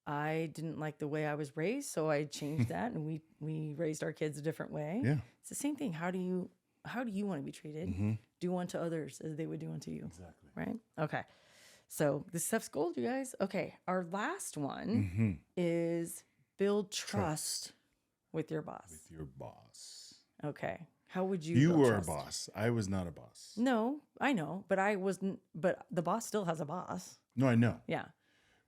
I didn't like the way I was raised, so I changed that, and we raised our kids a different way. Yeah, it's the same thing. How do you want to be treated? Do unto others as they would do unto you. Exactly. Right. Okay. So this stuff's gold, you guys. Okay, our last one is build trust with your boss. With your boss. Okay. How would you? You were a boss. I was not a boss. No, I know, but I wasn't. But the boss still has a boss. No, I know. Yeah.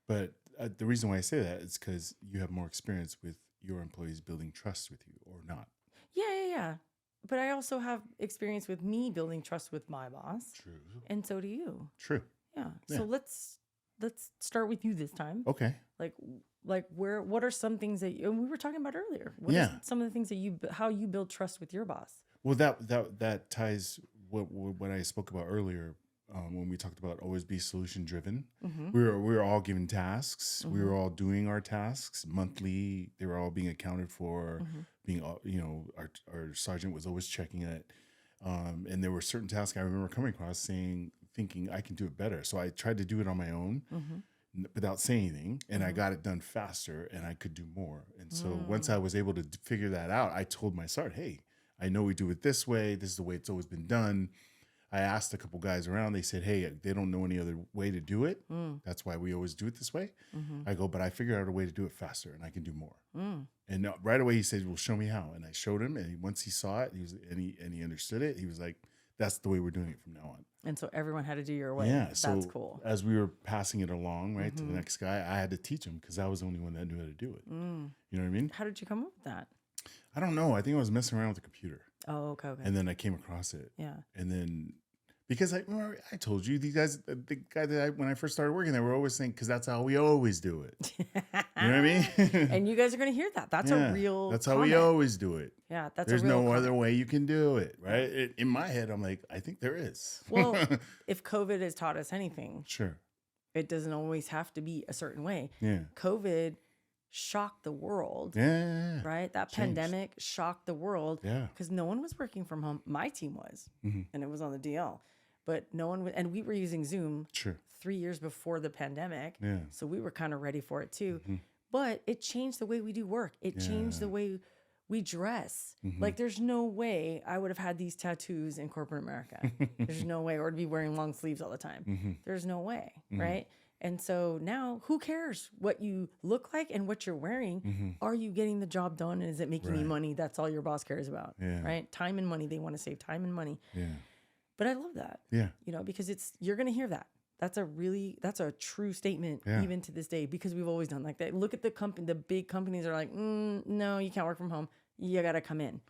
But the reason why I say that is because you have more experience with your employees building trust with you or not. Yeah. But I also have experience with me building trust with my boss. True. And so do you. True. Yeah. So let's start with you this time. Okay. Like what are some things that we were talking about earlier? What are some of the things that how you build trust with your boss? Well, that ties what I spoke about earlier when we talked about always be solution driven. We were all given tasks. We were all doing our tasks monthly. They were all being accounted for. Being, our sergeant was always checking it. And there were certain tasks I remember coming across thinking I can do it better. So I tried to do it on my own without saying anything, and I got it done faster, and I could do more. And so once I was able to figure that out, I told my sergeant, hey, I know we do it this way. This is the way it's always been done. I asked a couple guys around. They said, hey, they don't know any other way to do it. That's why we always do it this way. I go, but I figured out a way to do it faster, and I can do more. And right away he said, well, show me how. And I showed him. And once he saw it, he understood it. He was like, that's the way we're doing it from now on. And so everyone had to do your way. Yeah. That's So cool. as we were passing it along, right, to the next guy, I had to teach him because I was the only one that knew how to do it. You know what I mean? How did you come up with that? I don't know. I think I was messing around with the computer. Oh, okay. And then I came across it. Yeah. And then, because I told you, these guys, the guy that when I first started working there, were always saying, because that's how we always do it. You know what I mean? And you guys are going to hear that. That's a real That's how comment. we always do it. Yeah, that's There's a real no comment. other way you can do it, right? In my head, I'm like, I think there is. Well, if COVID has taught us anything, Sure. it doesn't always have to be a certain way. Yeah. COVID shocked the world, Yeah. right? That Changed. pandemic shocked the world Yeah. because no one was working from home. My team was, and it was on the DL, but no one was, and we were using Zoom Sure. 3 years before the pandemic. Yeah. So we were kind of ready for it too. But it changed the way we do work. It changed the way we dress. Like there's no way I would have had these tattoos in corporate America. There's no way, or to be wearing long sleeves all the time. There's no way, right? And so now who cares what you look like and what you're wearing? Are you getting the job done? And is it making me money? That's all your boss cares about, right? Time and money. They want to save time and money. Yeah. But I love that, Yeah. because you're going to hear that. That's a true statement even to this day, because we've always done like that. Look at the big companies are like, no, you can't work from home. You got to come in,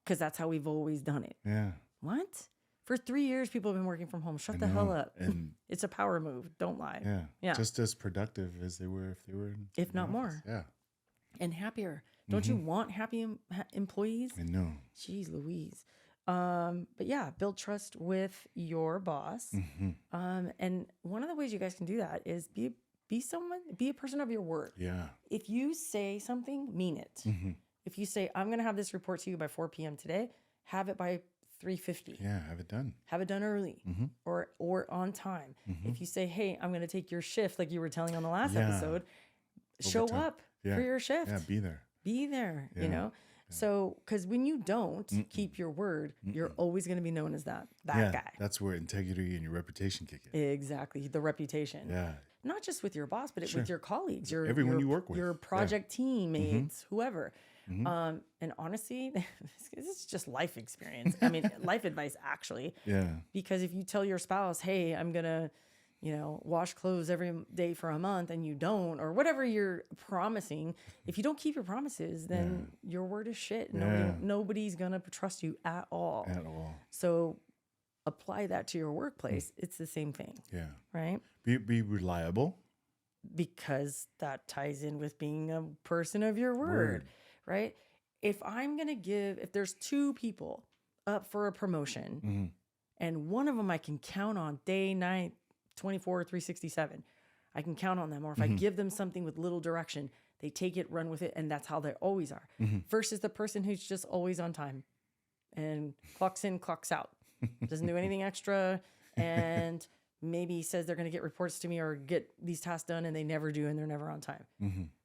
because that's how we've always done it. Yeah. What? For 3 years, people have been working from home. Shut the hell up. And It's a power move. Don't lie. yeah. Just as productive as they were if they were If not more. Yeah. And happier. Don't you want happy employees? I know. Jeez Louise. But yeah, build trust with your boss. And one of the ways you guys can do that is be a person of your word. Yeah. If you say something, mean it. If you say, I'm going to have this report to you by 4 p.m. today, have it by 3:50. Yeah. Have it done. Have it done early or on time. If you say, hey, I'm going to take your shift, like you were telling on the last episode, show Overtime. up Yeah. for your shift. Yeah. Be there. Be there, So, because when you don't keep your word, you're always going to be known as that guy. That's where integrity and your reputation kick in. Exactly. The reputation. Yeah. Not just with your boss, but with your colleagues, Everyone you work with. your project teammates, whoever. And honestly, this is just life experience. I mean, life advice, actually. Yeah. Because if you tell your spouse, hey, I'm going to, wash clothes every day for a month, and you don't, or whatever you're promising, if you don't keep your promises, then your word is shit. Nobody's going to trust you at all. At all. So apply that to your workplace. It's the same thing. Yeah. Right? Be reliable. Because that ties in with being a person of your word. Right? If there's 2 people up for a promotion, and one of them I can count on day, night, 24, 367, I can count on them. Or if I give them something with little direction, they take it, run with it, and that's how they always are. Versus the person who's just always on time and clocks in, clocks out, doesn't do anything extra, and maybe says they're going to get reports to me or get these tasks done, and they never do, and they're never on time.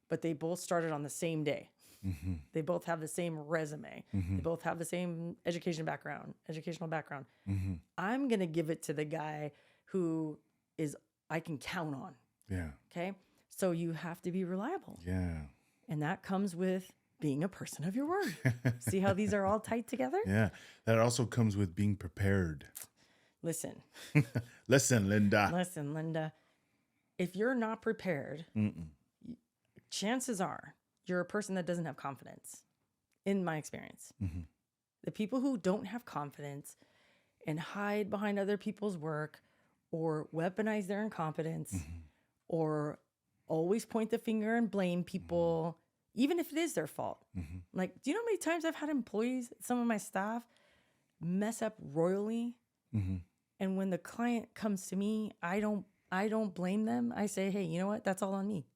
But they both started on the same day. They both have the same resume. They both have the same educational background. I'm going to give it to the guy who I can count on. Yeah. Okay. So you have to be reliable. Yeah. And that comes with being a person of your word. See how these are all tied together? Yeah. That also comes with being prepared. Listen, Linda. If you're not prepared, chances are you're a person that doesn't have confidence, in my experience. The people who don't have confidence and hide behind other people's work or weaponize their incompetence or always point the finger and blame people, even if it is their fault. Like, do you know how many times I've had employees, some of my staff, mess up royally And when the client comes to me, I don't blame them. I say, hey, you know what? That's all on me.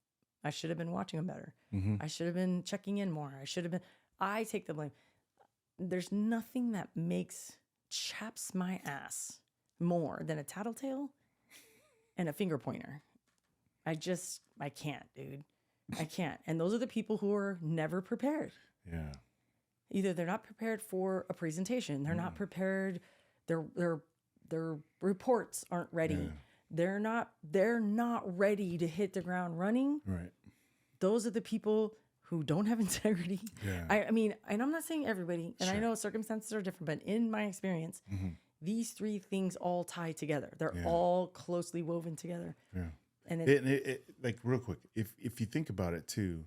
I should have been watching them better. I should have been checking in more. I take the blame. There's nothing that chaps my ass more than a tattletale and a finger pointer. I can't, dude. I can't. And those are the people who are never prepared. Yeah. Either they're not prepared for a presentation. They're not prepared. Their reports aren't ready. Yeah. They're not ready to hit the ground running. Right. Those are the people who don't have integrity. Yeah. I mean, and I'm not saying everybody, and I know circumstances are different, but in my experience, these three things all tie together. They're all closely woven together. Yeah. And it like real quick, if you think about it too,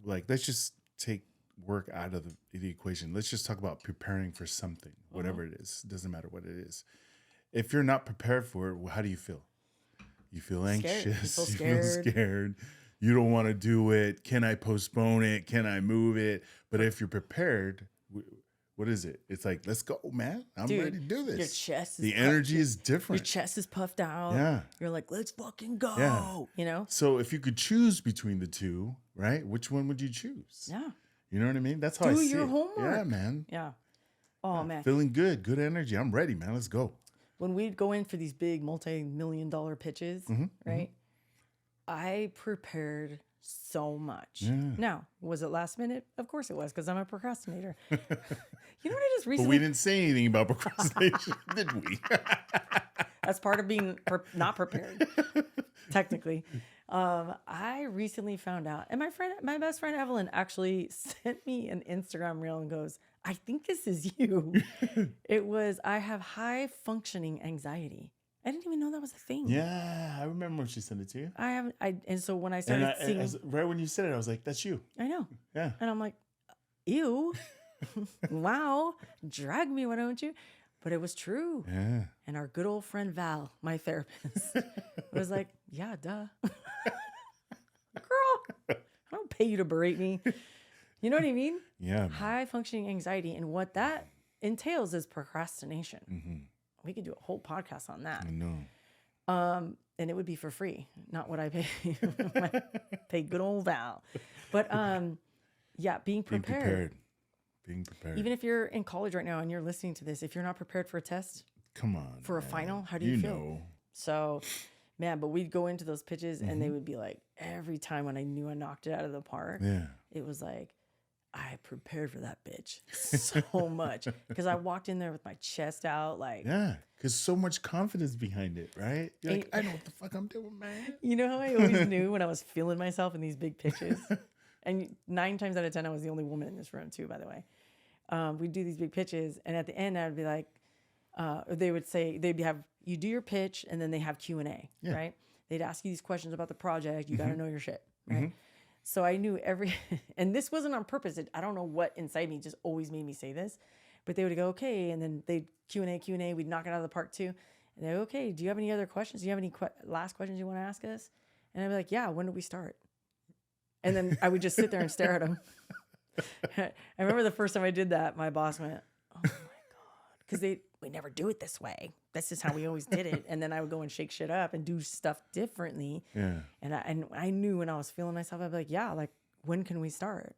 like let's just take work out of the equation. Let's just talk about preparing for something, whatever it is. Doesn't matter what it is. If you're not prepared for it, how do you feel? You feel anxious. You feel scared. You don't want to do it. Can I postpone it? Can I move it? But if you're prepared, what is it? It's like, let's go, man. I'm ready to do this. Your chest is the energy is different. Your chest is puffed out. Yeah. You're like, let's fucking go. Yeah. You know? So if you could choose between the two, right? Which one would you choose? Yeah. You know what I mean? That's how I see it. Do your homework. Yeah, man. Yeah. Oh, man. Feeling good. Good energy. I'm ready, man. Let's go. When we'd go in for these big multi-million-dollar pitches, right? I prepared so much. Yeah. Now, was it last minute? Of course it was, because I'm a procrastinator. You know what I just recently... But we didn't say anything about procrastination, did we? That's part of being not prepared, technically. I recently found out, and my best friend Evelyn actually sent me an Instagram reel and goes, I think this is you. It was, I have high functioning anxiety. I didn't even know that was a thing. Yeah, I remember when she sent it to you. And so when I started seeing, right when you said it, I was like, "That's you." I know. Yeah. And I'm like, "Ew, wow, drag me, why don't you?" But it was true. Yeah. And our good old friend Val, my therapist, was like, "Yeah, duh, girl, I don't pay you to berate me." You know what I mean? Yeah. Man. High functioning anxiety, and what that entails is procrastination. We could do a whole podcast on that. I know. And it would be for free, not what I pay. Pay good old Val. But yeah, being prepared. Being prepared. Even if you're in college right now and you're listening to this, if you're not prepared for a test, come on. for man. a final, how do you feel? Know. So, man, but we'd go into those pitches and they would be like, every time when I knew I knocked it out of the park, it was like, I prepared for that bitch so much because I walked in there with my chest out, like, yeah, because so much confidence behind it, right? You're like, I know what the fuck I'm doing, man. You know how I always knew when I was feeling myself in these big pitches, and 9 times out of 10, I was the only woman in this room too. By the way, we'd do these big pitches, and at the end, I'd be like, they would say have you do your pitch, and then they have Q&A, right? They'd ask you these questions about the project. You got to know your shit, right? So I knew and this wasn't on purpose. I don't know what inside me just always made me say this, but they would go, okay. And then they'd Q&A, we'd knock it out of the park too. And they're okay. Do you have any other questions? Do you have any last questions you want to ask us? And I'd be like, yeah, when do we start? And then I would just sit there and stare at them. I remember the first time I did that, my boss went, oh my God. Because we never do it this way. This is how we always did it. And then I would go and shake shit up and do stuff differently. Yeah. And I knew when I was feeling myself, I'd be like, yeah, like, when can we start?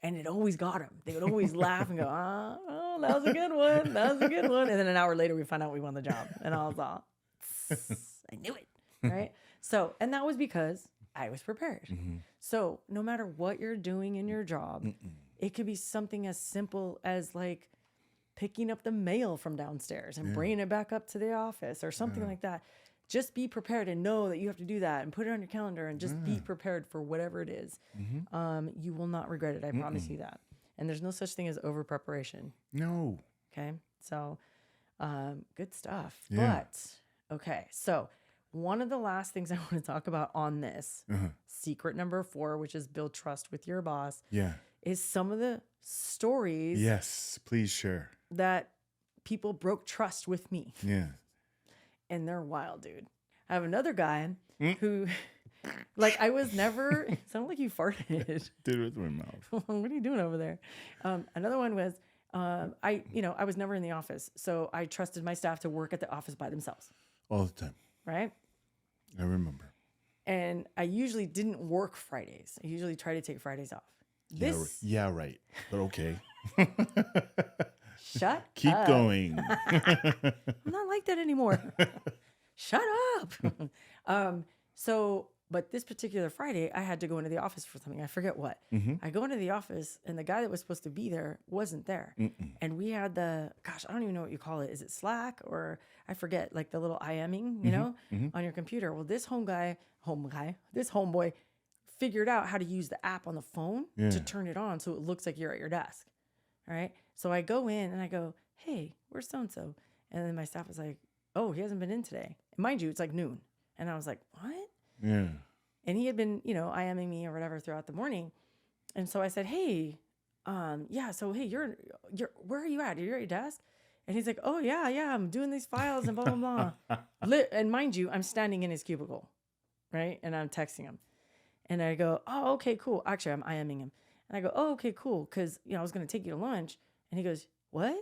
And it always got them. They would always laugh and go, oh, that was a good one. That was a good one. And then an hour later, we found out we won the job. And I was all, I knew it. Right? So, and that was because I was prepared. So no matter what you're doing in your job, it could be something as simple as like picking up the mail from downstairs and bringing it back up to the office or something like that. Just be prepared and know that you have to do that and put it on your calendar and just be prepared for whatever it is. You will not regret it. I promise you that. And there's no such thing as over preparation. No. Okay. So, good stuff. Yeah. But okay. So one of the last things I want to talk about on this secret number 4, which is build trust with your boss. Yeah. Is some of the stories. Yes, please share. That people broke trust with me. Yeah. And they're wild, dude. I have another guy who, like, I was never, it sounded like you farted. Did it with my mouth. What are you doing over there? Another one was, I was never in the office, so I trusted my staff to work at the office by themselves, All the time. right? I remember. And I usually didn't work Fridays. I usually try to take Fridays off. Yeah, right. But okay. Shut Keep up. going. I'm not like that anymore. Shut up. But this particular Friday, I had to go into the office for something. I forget what. I go into the office, and the guy that was supposed to be there wasn't there. And we had I don't even know what you call it. Is it Slack or I forget, like the little IMing, on your computer. Well, this this homeboy figured out how to use the app on the phone to turn it on so it looks like you're at your desk. All right. So I go in and I go, hey, where's so-and-so? And then my staff was like, oh, he hasn't been in today. And mind you, it's like noon. And I was like, what? Yeah. And he had been, IMing me or whatever throughout the morning. And so I said, hey, so hey, you're where are you at? You're at your desk? And he's like, oh yeah, I'm doing these files and blah, blah, blah. And mind you, I'm standing in his cubicle, right? And I'm texting him. And I go, oh, okay, cool. Actually, I'm IMing him. And I go, oh, okay, cool. Cause I was going to take you to lunch. And he goes, what?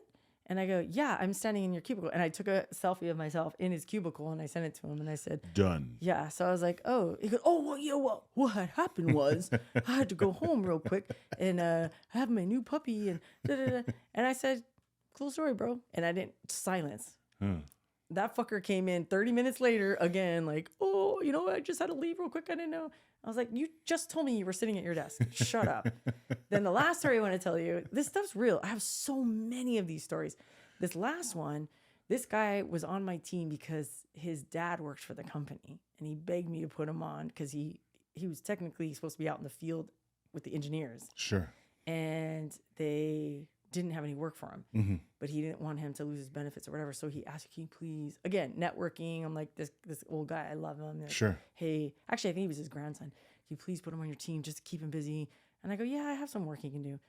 And I go, yeah, I'm standing in your cubicle. And I took a selfie of myself in his cubicle and I sent it to him. And I said, done. Yeah. So I was like, oh, he goes, oh, well, what had happened was I had to go home real quick and I have my new puppy and da-da-da. And I said, cool story, bro. And I didn't silence. That fucker came in 30 minutes later again, like, oh, I just had to leave real quick. I didn't know. I was like, you just told me you were sitting at your desk. Shut up. Then the last story I want to tell you, this stuff's real. I have so many of these stories. This last one, this guy was on my team because his dad works for the company and he begged me to put him on because he was technically supposed to be out in the field with the engineers. Sure. And they didn't have any work for him, but he didn't want him to lose his benefits or whatever. So he asked, can you please, again, networking. I'm like, this old guy, I love him. Like, sure. Hey, actually, I think he was his grandson. Can you please put him on your team just to keep him busy? And I go, yeah, I have some work he can do.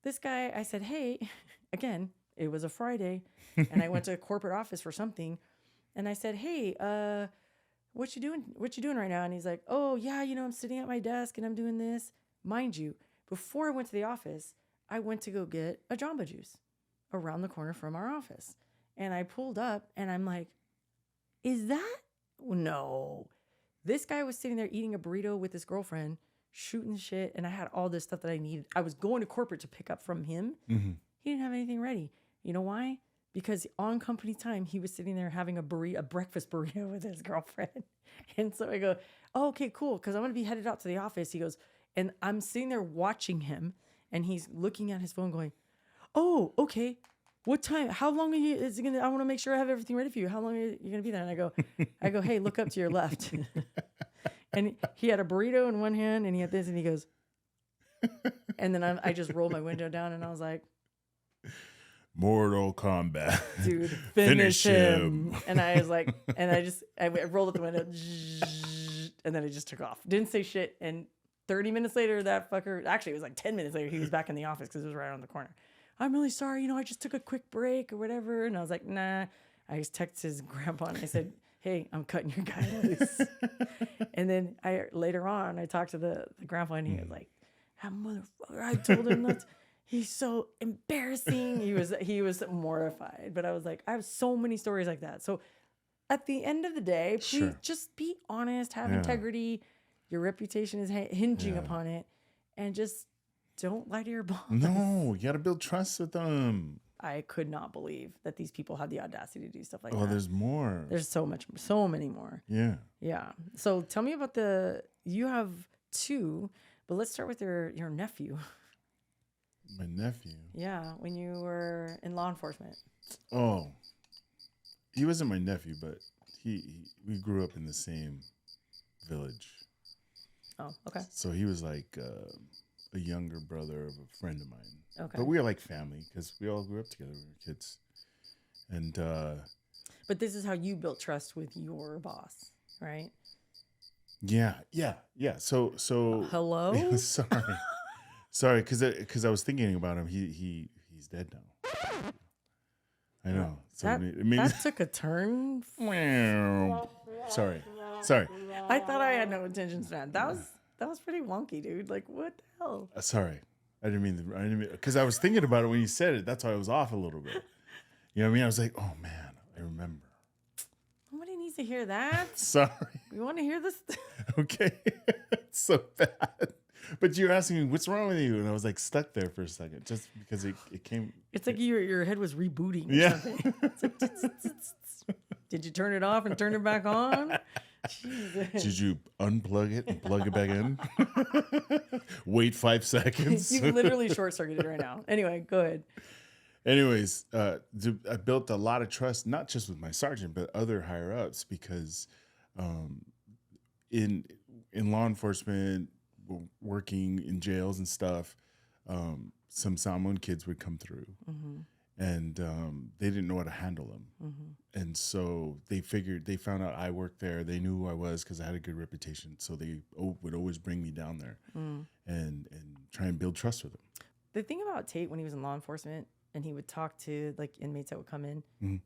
This guy, I said, hey, again, it was a Friday and I went to a corporate office for something. And I said, hey, what you doing? What you doing right now? And he's like, oh yeah, I'm sitting at my desk and I'm doing this. Mind you, before I went to the office, I went to go get a Jamba Juice around the corner from our office. And I pulled up and I'm like, is that? No. This guy was sitting there eating a burrito with his girlfriend, shooting shit. And I had all this stuff that I needed. I was going to corporate to pick up from him. He didn't have anything ready. You know why? Because on company time, he was sitting there having a breakfast burrito with his girlfriend. And so I go, oh, okay, cool. Because I'm going to be headed out to the office. He goes, and I'm sitting there watching him. And he's looking at his phone going, oh, okay. What time? How long is it going to, I want to make sure I have everything ready for you. How long are you going to be there? And I go, hey, look up to your left. And he had a burrito in one hand and he had this and he goes, and then I just rolled my window down and I was like, Mortal Kombat. Dude, finish him. And I was like, I rolled up the window and then I just took off. Didn't say shit. And 30 minutes later, that fucker, actually, it was like 10 minutes later, he was back in the office because it was right around the corner. I'm really sorry, I just took a quick break or whatever. And I was like, nah. I just texted his grandpa and I said, hey, I'm cutting your guy loose. And then later on, I talked to the grandpa and he was like, that motherfucker, I told him not to. He's so embarrassing. He was mortified. But I was like, I have so many stories like that. So at the end of the day, please just be honest, have integrity. Your reputation is hinging upon it. And just don't lie to your boss. No, you got to build trust with them. I could not believe that these people had the audacity to do stuff like that. Oh, there's more. There's so many more. Yeah. Yeah. So tell me about you have two, but let's start with your nephew. My nephew? Yeah, when you were in law enforcement. Oh, he wasn't my nephew, but we grew up in the same village. Oh, okay. So he was like a younger brother of a friend of mine. Okay. But we are like family because we all grew up together. We were kids. And but this is how you built trust with your boss, right? Yeah. So hello? Sorry, because I was thinking about him. He's dead now. I know. So that took a turn. Sorry. I thought I had no intentions, man. That was pretty wonky, dude. Like, what the hell? Sorry. I didn't mean, because I was thinking about it when you said it. That's why I was off a little bit. You know what I mean? I was like, oh man, I remember. Nobody needs to hear that. Sorry. You want to hear this? Okay. It's so bad. But you're asking me, what's wrong with you? And I was like stuck there for a second just because it came. It's like your head was rebooting or Yeah. something. It's like, tsk, tsk, tsk, tsk. Did you turn it off and turn it back on? Jesus. Did you unplug it and plug it back in? Wait 5 seconds. You literally short circuited right now. Anyway, go ahead. Anyways, I built a lot of trust, not just with my sergeant, but other higher ups, because in law enforcement, working in jails and stuff, some Samoan kids would come through, and they didn't know how to handle them, and so they found out I worked there. They knew who I was because I had a good reputation, so they would always bring me down there and try and build trust with them. The thing about Tate when he was in law enforcement and he would talk to like inmates that would come in,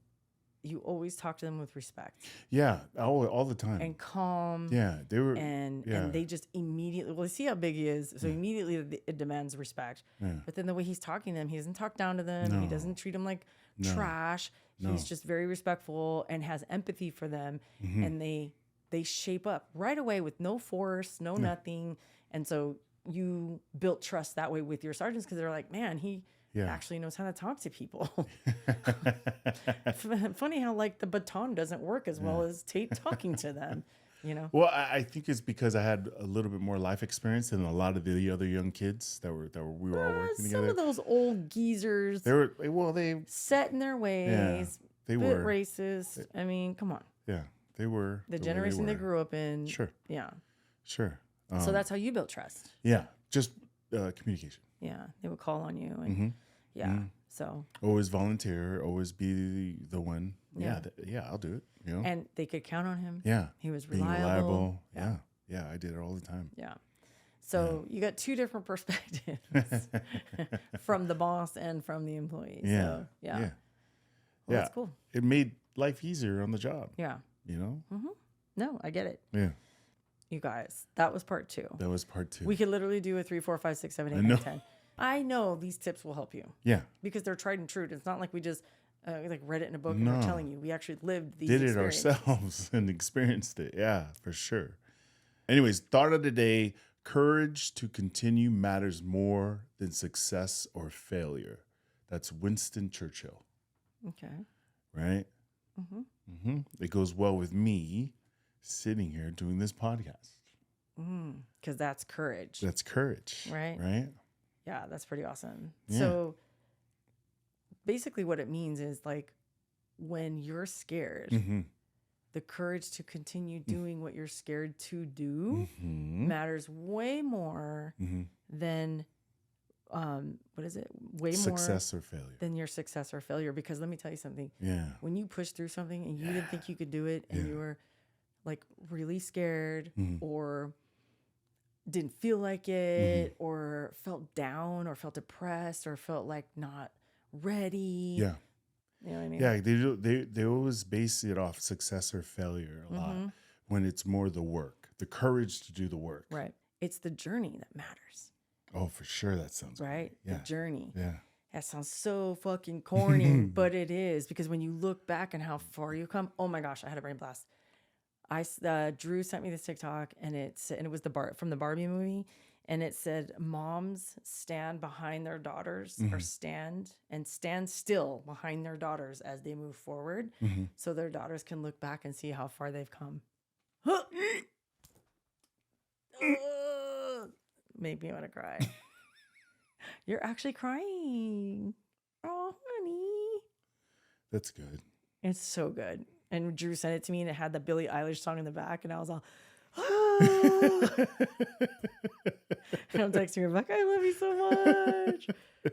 you always talk to them with respect. Yeah, all the time. And calm. Yeah, they were. And they just immediately, well, they see how big he is, so immediately it demands respect. Yeah. But then the way he's talking to them, he doesn't talk down to them. No. He doesn't treat them like trash. No. He's just very respectful and has empathy for them. And they shape up right away with no force, no nothing. And so you built trust that way with your sergeants because they're like, man, he actually knows how to talk to people. Funny how like the baton doesn't work as well as Tate talking to them, you know? Well, I think it's because I had a little bit more life experience than a lot of the other young kids we were all working together. Some of those old geezers. They set in their ways. Yeah, they bit were racist. I mean, come on. Yeah, they were the generation they grew up in. Sure. Yeah. Sure. So that's how you built trust. Yeah, just communication. Yeah, they would call on you, and so always volunteer, always be the one. Yeah, I'll do it. You know, and they could count on him. Yeah, he was being reliable. Yeah, I did it all the time. Yeah, so you got two different perspectives from the boss and from the employees. Yeah, so, yeah, well, that's cool. It made life easier on the job. Yeah, you know. No, I get it. Yeah. You guys, that was part 2. That was part 2. We could literally do a 3, 4, 5, 6, 7, 8, 9, 10. I know these tips will help you. Yeah. Because they're tried and true. It's not like we just like read it in a book and we're telling you. We actually lived these Did it ourselves and experienced it. Yeah, for sure. Anyways, thought of the day, courage to continue matters more than success or failure. That's Winston Churchill. Okay. Right? It goes well with me sitting here doing this podcast. Because that's courage. That's courage. Right? Right? Yeah, that's pretty awesome. Yeah. So basically what it means is like when you're scared, the courage to continue doing what you're scared to do matters way more than what is it? Way success more or failure. than your success or failure. Because let me tell you something. Yeah. When you push through something and you didn't think you could do it and you were like really scared or didn't feel like it or felt down or felt depressed or felt like not ready. Yeah. You know what I mean? Yeah, they always base it off success or failure a lot when it's more the work, the courage to do the work. Right. It's the journey that matters. Oh, for sure. That sounds right. Yeah. The journey. Yeah. That sounds so fucking corny, but it is because when you look back and how far you come, oh my gosh, I had a brain blast. Drew sent me this TikTok and it was from the Barbie movie, and it said moms stand behind their daughters or stand still behind their daughters as they move forward, so their daughters can look back and see how far they've come. Made me want to cry. You're actually crying. Oh, honey. That's good. It's so good. And Drew sent it to me and it had the Billie Eilish song in the back. And I was all, and I'm texting Rebecca, I love you so much.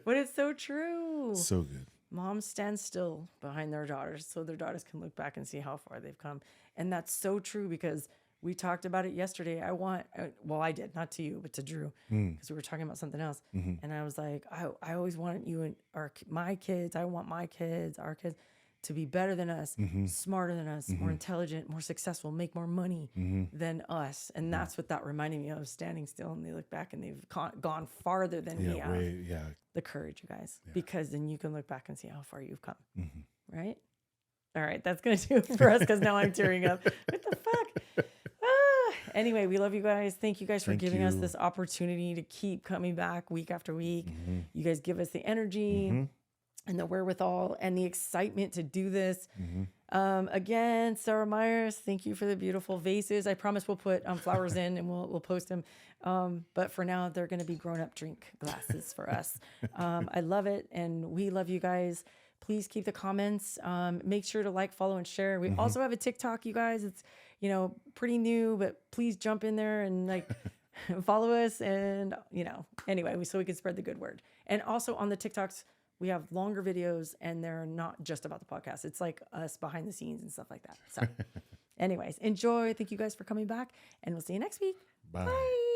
But it's so true. So good. Moms stand still behind their daughters so their daughters can look back and see how far they've come. And that's so true because we talked about it yesterday. I did, not to you, but to Drew, because we were talking about something else. And I was like, I always wanted you and my kids. I want my kids, our kids, to be better than us, smarter than us, more intelligent, more successful, make more money than us. And that's what that reminded me of, standing still, and they look back and they've gone farther than we have. The courage, you guys, because then you can look back and see how far you've come. Right? All right, that's going to do it for us, because now I'm tearing up. What the fuck? Anyway, we love you guys. Thank you guys for giving us this opportunity to keep coming back week after week. You guys give us the energy and the wherewithal and the excitement to do this. Again, Sarah Myers, thank you for the beautiful vases. I promise we'll put flowers in and we'll post them. But for now, they're going to be grown-up drink glasses for us. I love it, and we love you guys. Please keep the comments. Make sure to like, follow, and share. We also have a TikTok, you guys. It's, pretty new, but please jump in there and follow us. And, anyway, so we can spread the good word. And also on the TikToks, we have longer videos, and they're not just about the podcast. It's like us behind the scenes and stuff like that. So anyways, enjoy. Thank you guys for coming back, and we'll see you next week. Bye. Bye.